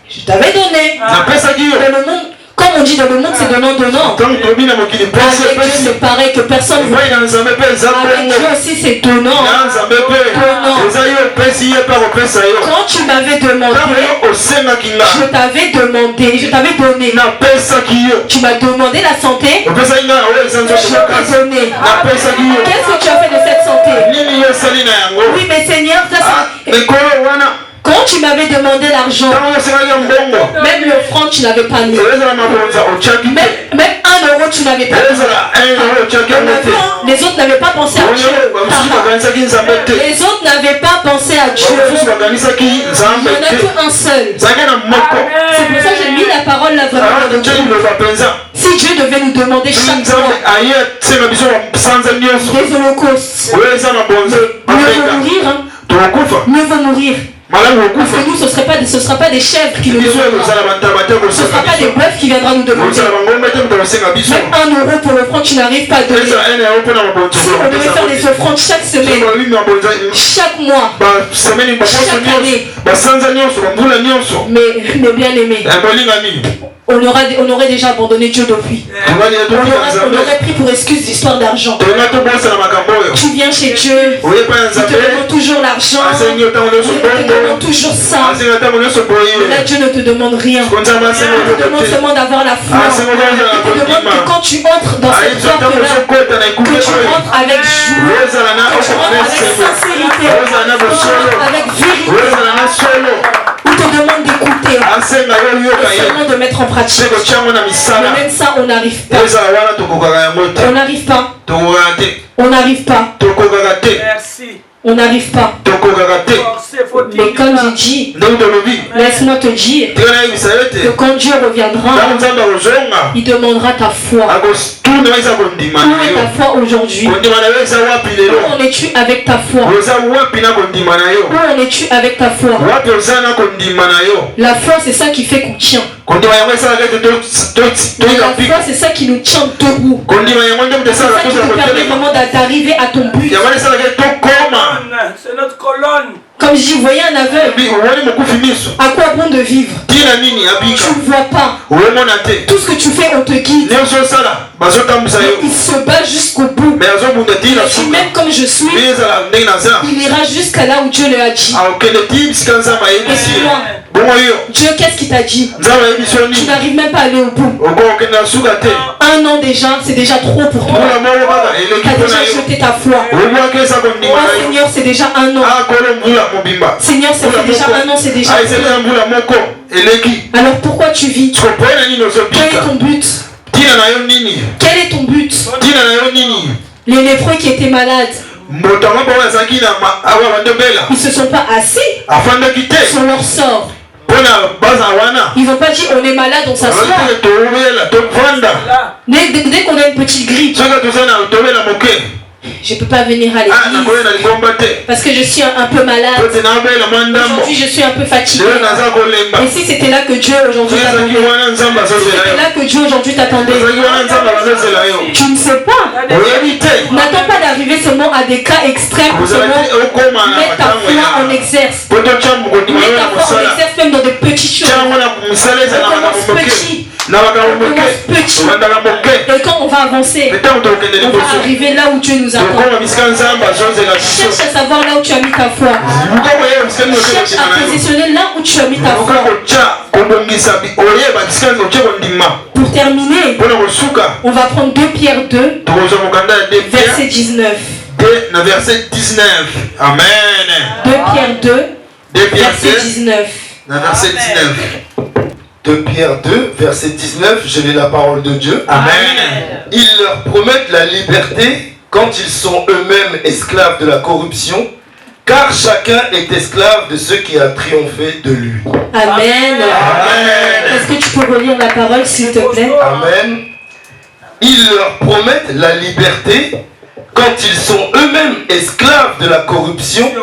je t'avais donné. Dans le monde, comme on dit dans le monde, c'est donnant. Avec Dieu, c'est pareil que personne ne veut. Avec Dieu aussi, c'est donnant. Quand tu m'avais demandé, je t'avais donné. Tu m'as demandé la santé, je t'ai donné. Qu'est-ce que tu as fait de cette santé? Oui, mais Seigneur, quand tu m'avais demandé l'argent, même le franc tu n'avais pas mis. Même 1 euro tu n'avais pas mis. Les autres n'avaient pas pensé à Dieu. Les autres n'avaient pas pensé à Dieu. Il n'y en a qu'un seul. C'est pour ça que j'ai mis la parole là vraiment de Dieu. Si Dieu devait nous demander chaque fois des holocaustes, mieux vaut mourir. Mieux vaut mourir. Parce que nous, ce ne serait pas ce sera pas des chèvres qui nous demanderont. Ce ne sera pas des bœufs qui viendront nous demander. Même 1 euro pour l'offrande, tu n'arrives pas à donner. Si on devait faire des offrandes chaque semaine, chaque mois, chaque année. Mais bien aimé, on aurait déjà abandonné Dieu depuis. On aurait pris pour excuse l'histoire d'argent. Tu viens chez Dieu, il te demande toujours l'argent, il te demande toujours ça. Là, Dieu ne te demande rien. Il te demande seulement d'avoir la foi. Il te demande que quand tu entres dans cette porte-là, que tu rentres avec joie, que tu rentres avec sincérité, que tu rentres avec vérité. Il te demande d'écouter et seulement de mettre en pratique. Mais même ça, on n'arrive pas. On n'arrive pas. On n'arrive pas. Merci. On n'arrive pas. Mais comme j'ai dit, laisse-moi te dire que quand Dieu reviendra, il demandera ta foi. Où est ta foi aujourd'hui? Où en es-tu avec ta foi? Où en es-tu avec ta foi? La foi, c'est ça qui fait qu'on tient. La foi, c'est ça qui nous tient debout. C'est ça qui te permet vraiment d'arriver à ton but. C'est notre colonne. Comme je dis, vous voyez un aveugle, à quoi bon de vivre? Tu ne vois pas. Tout ce que tu fais, on te guide. Il se bat jusqu'au bout. Il a dit, même comme je suis, il ira jusqu'à là où Dieu lui a dit. Et c'est moi. Dieu, qu'est-ce qu'il t'a dit? Tu n'arrives même pas à aller au bout. 1 an déjà, c'est déjà trop pour toi. Tu as déjà jeté ta foi. Oh Seigneur, c'est déjà 1 an. Seigneur, ça fait déjà 1 an, c'est déjà 1 an. Alors pourquoi tu vis? Quel est ton but? Quel est ton but? Les lépreux qui étaient malades, ils ne se sont pas assis sur leur sort. Ils n'ont pas dit on est malade, on s'assoit. Dès qu'on a une petite grippe, je ne peux pas venir à l'église parce que je suis un peu malade. Aujourd'hui, je suis un peu fatigué. Et si c'était là que Dieu aujourd'hui t'attendait, tu ne sais pas. N'attends pas d'arriver seulement à des cas extrêmes pour seulement mettre ta foi en exerce. Mettre ta foi en exerce même dans des petites choses. On commence petit. Et quand on va avancer, on va arriver là où Dieu nous attend. Cherche à savoir là où tu as mis ta foi. Cherche à positionner là où tu as mis ta foi. Pour terminer, on va prendre 2 Pierre 2, verset 19. Verset 19. Amen. 2 Pierre 2, verset 19. Verset 19. 2 Pierre 2, verset 19, je lis la parole de Dieu. Amen. Ils leur promettent la liberté quand ils sont eux-mêmes esclaves de la corruption, car chacun est esclave de ce qui a triomphé de lui. Amen. Amen. Est-ce que tu peux relire la parole, s'il te plaît? Amen. Ils leur promettent la liberté quand ils sont eux-mêmes esclaves de la corruption,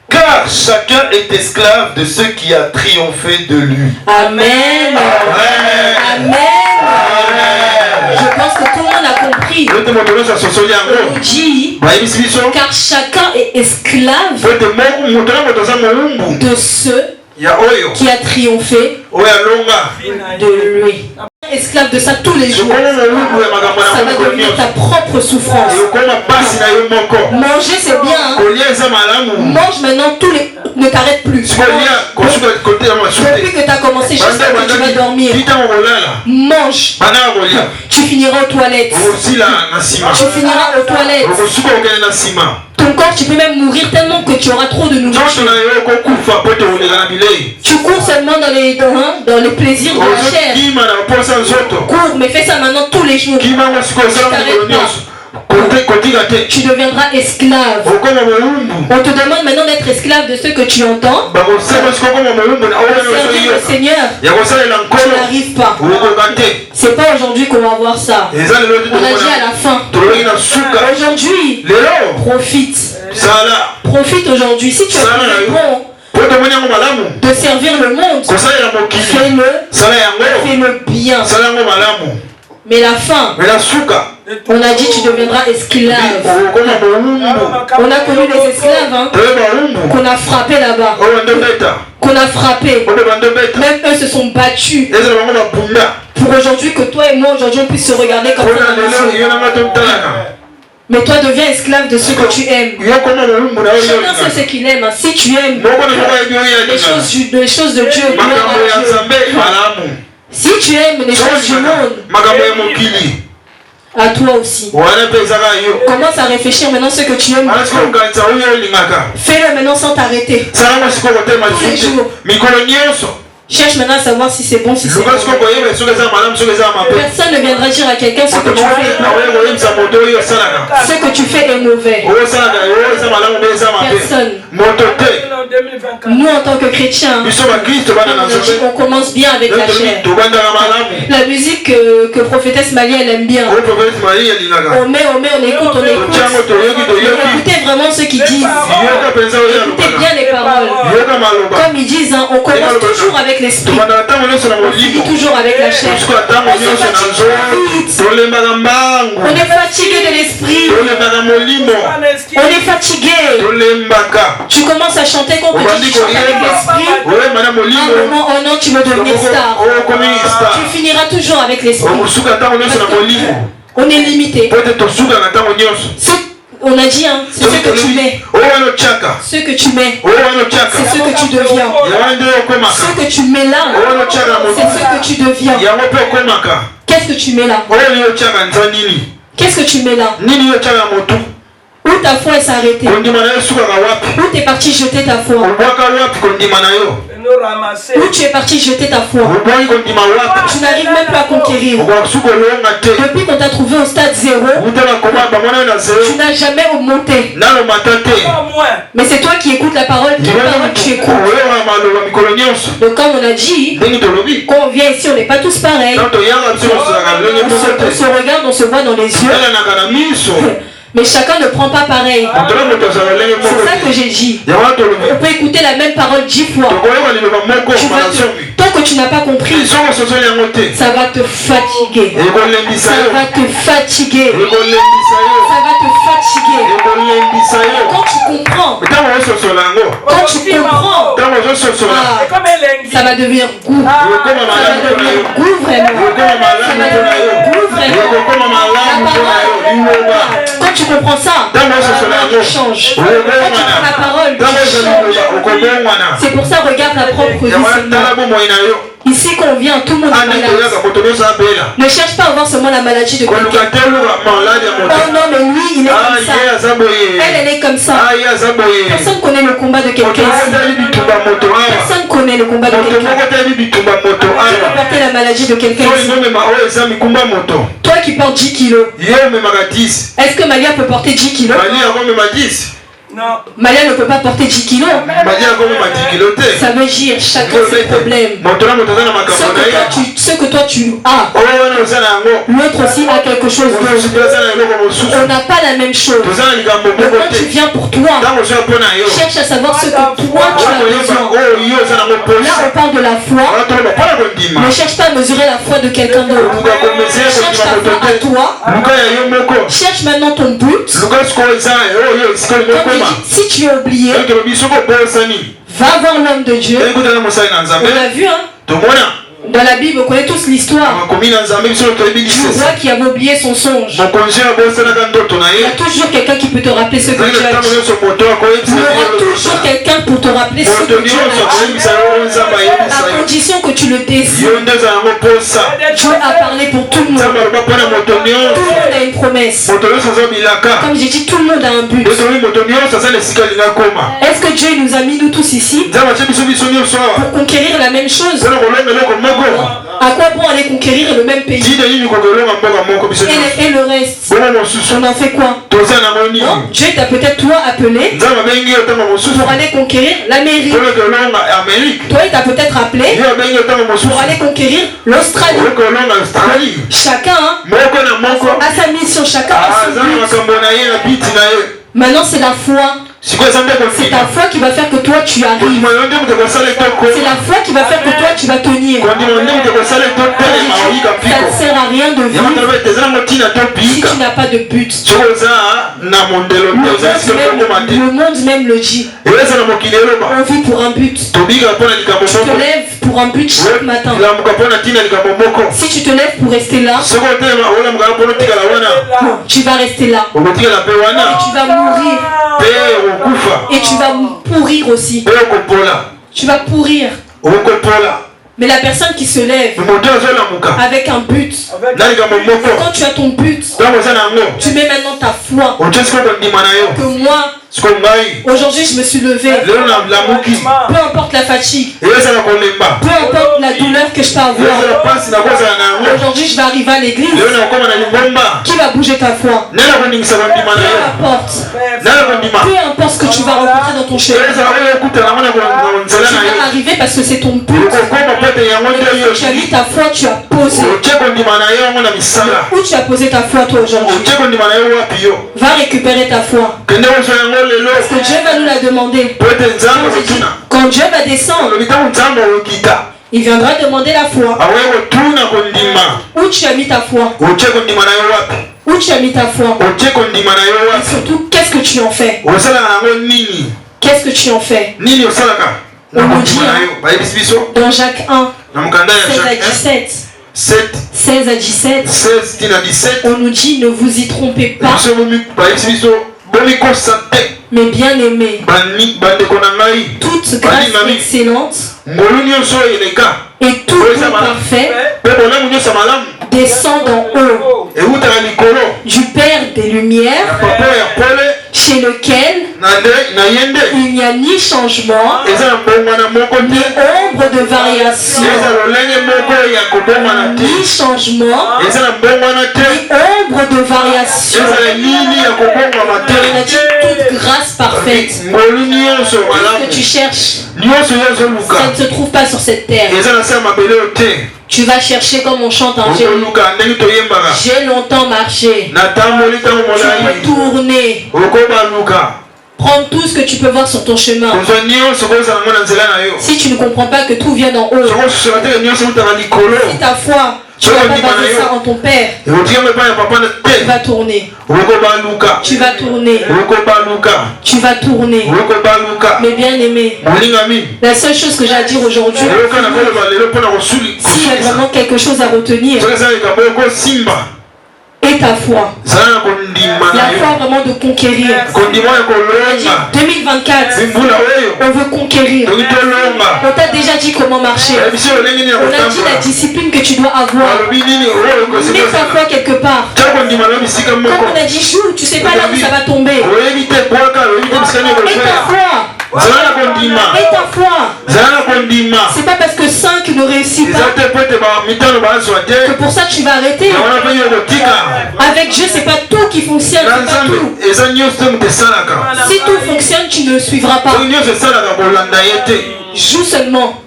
car chacun est esclave de ce qui a triomphé de lui. Amen. Amen. Je pense que tout le monde a compris. On dit, car chacun est esclave de ceux qui a triomphé de lui. Esclave de ça tous les jours. Ça va devenir ta propre souffrance. Manger c'est bien, hein? Mange maintenant tous les... Ne t'arrête plus. Depuis que tu as commencé jusqu'à que tu vas dormir, mange. Tu finiras aux toilettes. Tu finiras aux toilettes. Ton corps, tu peux même mourir tellement que tu auras trop de nourriture. Tu cours seulement dans les plaisirs de la chair. Cours, mais fais ça maintenant tous les jours. Ne t'arrête pas. Tu deviendras esclave. On te demande maintenant d'être esclave de ce que tu entends. Servir le Seigneur. Tu n'arrives pas. C'est pas aujourd'hui qu'on va voir ça. On a dit à la fin. Aujourd'hui, profite. Profite aujourd'hui. Si tu es bon de servir le monde, fais-le bien. Mais la fin, on a dit tu deviendras esclave. On a connu les esclaves qu'on a frappé là-bas. Qu'on a frappé. Même eux se sont battus. Pour aujourd'hui, que toi et moi aujourd'hui on puisse se regarder comme ça. Mais toi deviens esclave de ce que tu aimes. Chacun sait ce qu'il aime. Si tu aimes les choses de Dieu, si tu aimes les choses du monde, à toi aussi. Commence à réfléchir maintenant ce que tu aimes. Fais-le maintenant sans t'arrêter. Tous les jours. Cherche maintenant à savoir si c'est bon, si c'est bon. Personne ne viendra dire à quelqu'un ce que tu fais. Ce que tu fais est mauvais. Personne. Nous en tant que chrétiens, on commence bien avec la chair. La musique que prophétesse Malia elle aime bien. On met, on écoute. Écoutez vraiment ce qu'ils disent. Écoutez bien les paroles. Comme ils disent, on commence toujours avec l'esprit. On finit toujours avec la chair. On est fatigué de l'esprit. On est fatigué. Tu commences à chanter quand tu dis chanter avec l'esprit. À un moment, oh non, tu veux devenir star. Tu finiras toujours avec l'esprit. On est limité. On a dit, c'est ce que tu mets. Ce que tu mets, c'est ce que tu deviens. Ce que tu mets là, c'est ce que tu deviens. Qu'est-ce que tu mets là? Qu'est-ce que tu mets là? Où ta foi s'est arrêtée? Où tu es parti jeter ta foi? Où tu es parti jeter ta foi? Tu n'arrives même pas à conquérir. Depuis qu'on t'a trouvé au stade 0, tu n'as jamais augmenté. Mais c'est toi qui écoutes la parole, quelle parole tu écoutes? Donc comme on a dit, quand on vient ici, on n'est pas tous pareils. On se regarde, on se voit dans les yeux. Mais chacun ne prend pas pareil. C'est ça que j'ai dit. On peut écouter la même parole 10 fois. Tant que tu n'as pas compris, ça va te fatiguer. Ça va te fatiguer. Ça va te fatiguer. Quand tu comprends, ça va devenir goût. Ça va devenir goût vraiment. Ça va devenir goût vraiment. Quand tu comprends ça, tu changes. Quand tu prends la parole, tu changes. C'est pour ça, regarde ta propre vie. Ici qu'on vient, tout le monde est malade. Ne cherche pas à avoir seulement la maladie de quelqu'un. Oh non, mais lui, il est comme ça. Elle est comme ça. Personne ne connaît le combat de quelqu'un ici. Personne ne connaît le combat de quelqu'un. Tu peux porter la maladie de quelqu'un ici. Toi qui portes 10 kilos, est-ce que Malia peut porter 10 kilos? Non. Malia ne peut pas porter 10 kilos. Ça veut dire chacun ses problèmes. Ce que toi tu as, l'autre aussi a quelque chose d'autre. On n'a pas la même chose. Mais quand tu viens pour toi, cherche à savoir ce que toi tu as besoin. Là on parle de la foi. Ne cherche pas à mesurer la foi de quelqu'un d'autre. Cherche ta foi à toi. Cherche maintenant ton but. Si tu es oublié, va voir l'homme de Dieu. On a vu, dans la Bible, on connaît tous l'histoire. Du roi qui avait oublié son songe. Il y a toujours quelqu'un qui peut te rappeler ce que Dieu a dit. Il y aura toujours quelqu'un pour te rappeler ce que Dieu a dit. À condition que tu le désires. Dieu a parlé pour tout le monde. Tout le monde a une promesse. Comme j'ai dit, tout le monde a un but. Est-ce que Dieu nous a mis nous tous ici pour conquérir la même chose? À quoi bon aller conquérir le même pays? Et le reste, on en fait quoi? Non, Dieu t'a peut-être toi appelé pour aller conquérir l'Amérique. Toi il t'a peut-être appelé pour aller conquérir l'Australie. Chacun a sa mission, chacun a son but. Maintenant c'est la foi. C'est ta foi qui va faire que toi tu arrives. C'est la foi qui va faire que toi tu vas tenir. Ça ne sert à rien de vivre si tu n'as pas de but. Le monde même le dit. On vit pour un but. Tu te lèves pour un but chaque matin. Si tu te lèves pour rester là, tu vas rester là. Et tu vas mourir. Et tu vas pourrir aussi. Tu vas pourrir. Mais la personne qui se lève avec un but, quand tu as ton but, tu mets maintenant ta foi. Que moi, aujourd'hui je me suis levé. Peu importe la fatigue, peu importe la douleur que je peux avoir, aujourd'hui je vais arriver à l'église. Qui va bouger ta foi? Peu importe ce que tu vas rencontrer dans ton chemin, tu vas arriver parce que c'est ton but. Tu as mis ta foi, tu as posé. Où tu as posé ta foi toi aujourd'hui? Va récupérer ta foi. Parce que Dieu va nous la demander. Quand Dieu va descendre, il viendra demander la foi. Où tu as mis ta foi? Où tu as mis ta foi? Et surtout, qu'est-ce que tu en fais? Qu'est-ce que tu en fais? On nous dit dans Jacques 1, 16 à 17. 16 à 17. On nous dit, ne vous y trompez pas. Mais bien aimé, toute grâce excellente et tout don parfait descend d'en haut du Père des Lumières, chez lequel il n'y a ni changement, ni ombre de variation, ni changement, ni ombre de variation. On a dit toute grâce parfaite. Ce que tu cherches, ça ne se trouve pas sur cette terre. Tu vas chercher comme on chante en Jésus. J'ai longtemps marché. Tu peux tourner. Prends tout ce que tu peux voir sur ton chemin. Si tu ne comprends pas que tout vient d'en haut, si ta foi, tu vas pas baser ça en ton père, tu vas tourner. Tu vas tourner. Tu vas tourner. Mais bien aimé, la seule chose que j'ai à dire aujourd'hui, s'il y a vraiment quelque chose à retenir, et ta foi. La foi vraiment de conquérir. 2024, on veut conquérir. On t'a déjà dit comment marcher. On a dit la discipline que tu dois avoir. Mets ta foi quelque part. Comme on a dit, joue, tu sais pas là où ça va tomber. Et ta foi. Et ta foi. C'est pas parce que 5 ne réussit pas que pour ça tu vas arrêter. Avec Dieu, c'est pas tout qui fonctionne. Pas tout. Si tout fonctionne, tu ne suivras pas. Joue seulement.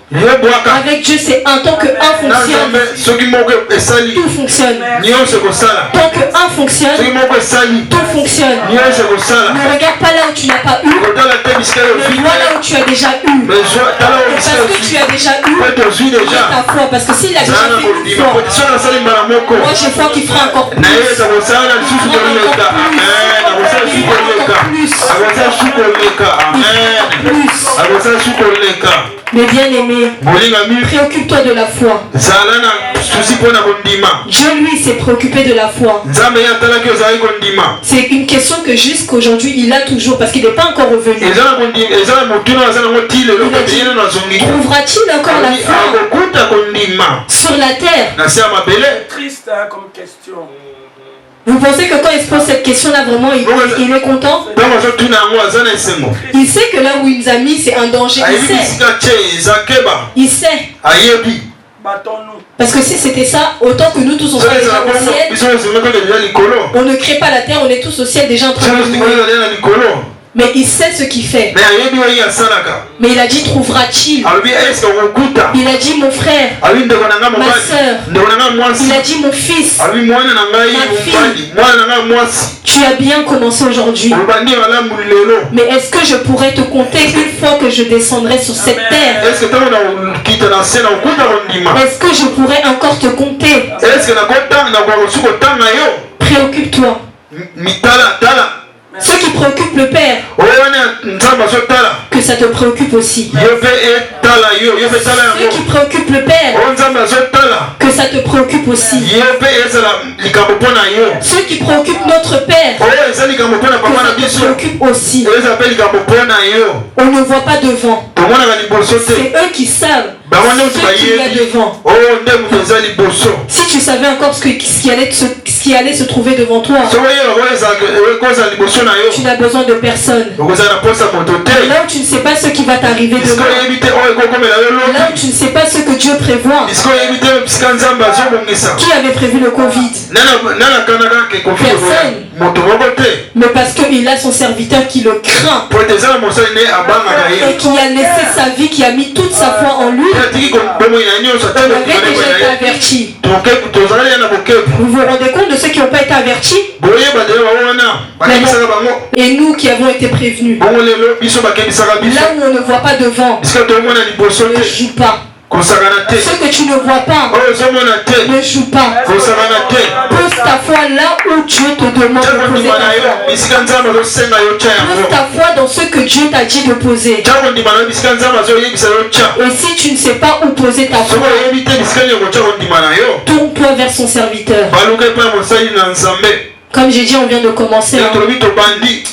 Avec Dieu, c'est un. Tant que un fonctionne, tout fonctionne. Tant que un fonctionne, tout fonctionne. Ne regarde pas là où tu n'as pas eu, mais vois là où tu as déjà eu. Parce que tu as déjà eu, ta foi. Parce que s'il a déjà fait une fois, moi j'ai foi qui fera encore plus. Mais bien aimé, préoccupe-toi de la foi. Dieu lui s'est préoccupé de la foi. C'est une question que jusqu'aujourd'hui il a toujours parce qu'il n'est pas encore revenu. Trouvera-t-il encore la foi sur la terre? Triste comme question. Vous pensez que quand il se pose cette question-là, vraiment, il est content? Il sait que là où il nous a mis, c'est un danger. Il sait. Parce que si c'était ça, autant que nous tous on soit déjà au ciel, on ne crée pas la terre, on est tous au ciel déjà en train de vivre. Mais il sait ce qu'il fait. Mais il a dit trouvera-t-il. Il a dit mon frère, ma soeur. Il a dit mon fils, ma fille. Tu as bien commencé aujourd'hui. Mais est-ce que je pourrais te compter une fois que je descendrai sur cette terre? Est-ce que je pourrais encore te compter? Préoccupe-toi. Ce qui préoccupe le Père, que ça te préoccupe aussi. Ce qui préoccupe le Père, que ça te préoccupe aussi. Ce qui préoccupe notre Père, que ça te préoccupe aussi. On ne voit pas devant. C'est eux qui savent ce qu'il y a devant. Si tu savais encore ce qui allait se trouver devant toi, tu n'as besoin de personne. Là où tu ne sais pas ce qui va t'arriver demain, là où tu ne sais pas ce que Dieu prévoit. Qui avait prévu le Covid? Personne. Mais parce qu'il a son serviteur qui le craint et qui a laissé sa vie, qui a mis toute sa foi en lui. On avait déjà été averti. Vous vous rendez compte de ceux qui n'ont pas été avertis? Et nous qui avons été prévenus. Là où on ne voit pas devant, ne joue pas. Ce que tu ne vois pas, ne joue pas. Pose ta foi là où Dieu te demande de poser ta foi. Pose ta foi dans ce que Dieu t'a dit de poser. Et si tu ne sais pas où poser ta foi, tourne-toi vers son serviteur. Comme j'ai dit, on vient de commencer.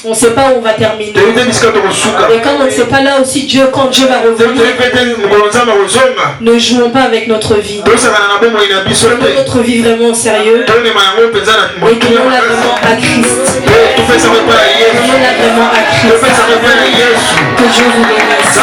On ne sait pas où on va terminer. Et comme on ne sait pas là aussi quand Dieu va revenir, ne jouons pas avec notre vie. Prenons notre vie vraiment au sérieux. Et tenons-la vraiment à Christ. Tenons-la vraiment à Christ. Que Dieu vous bénisse.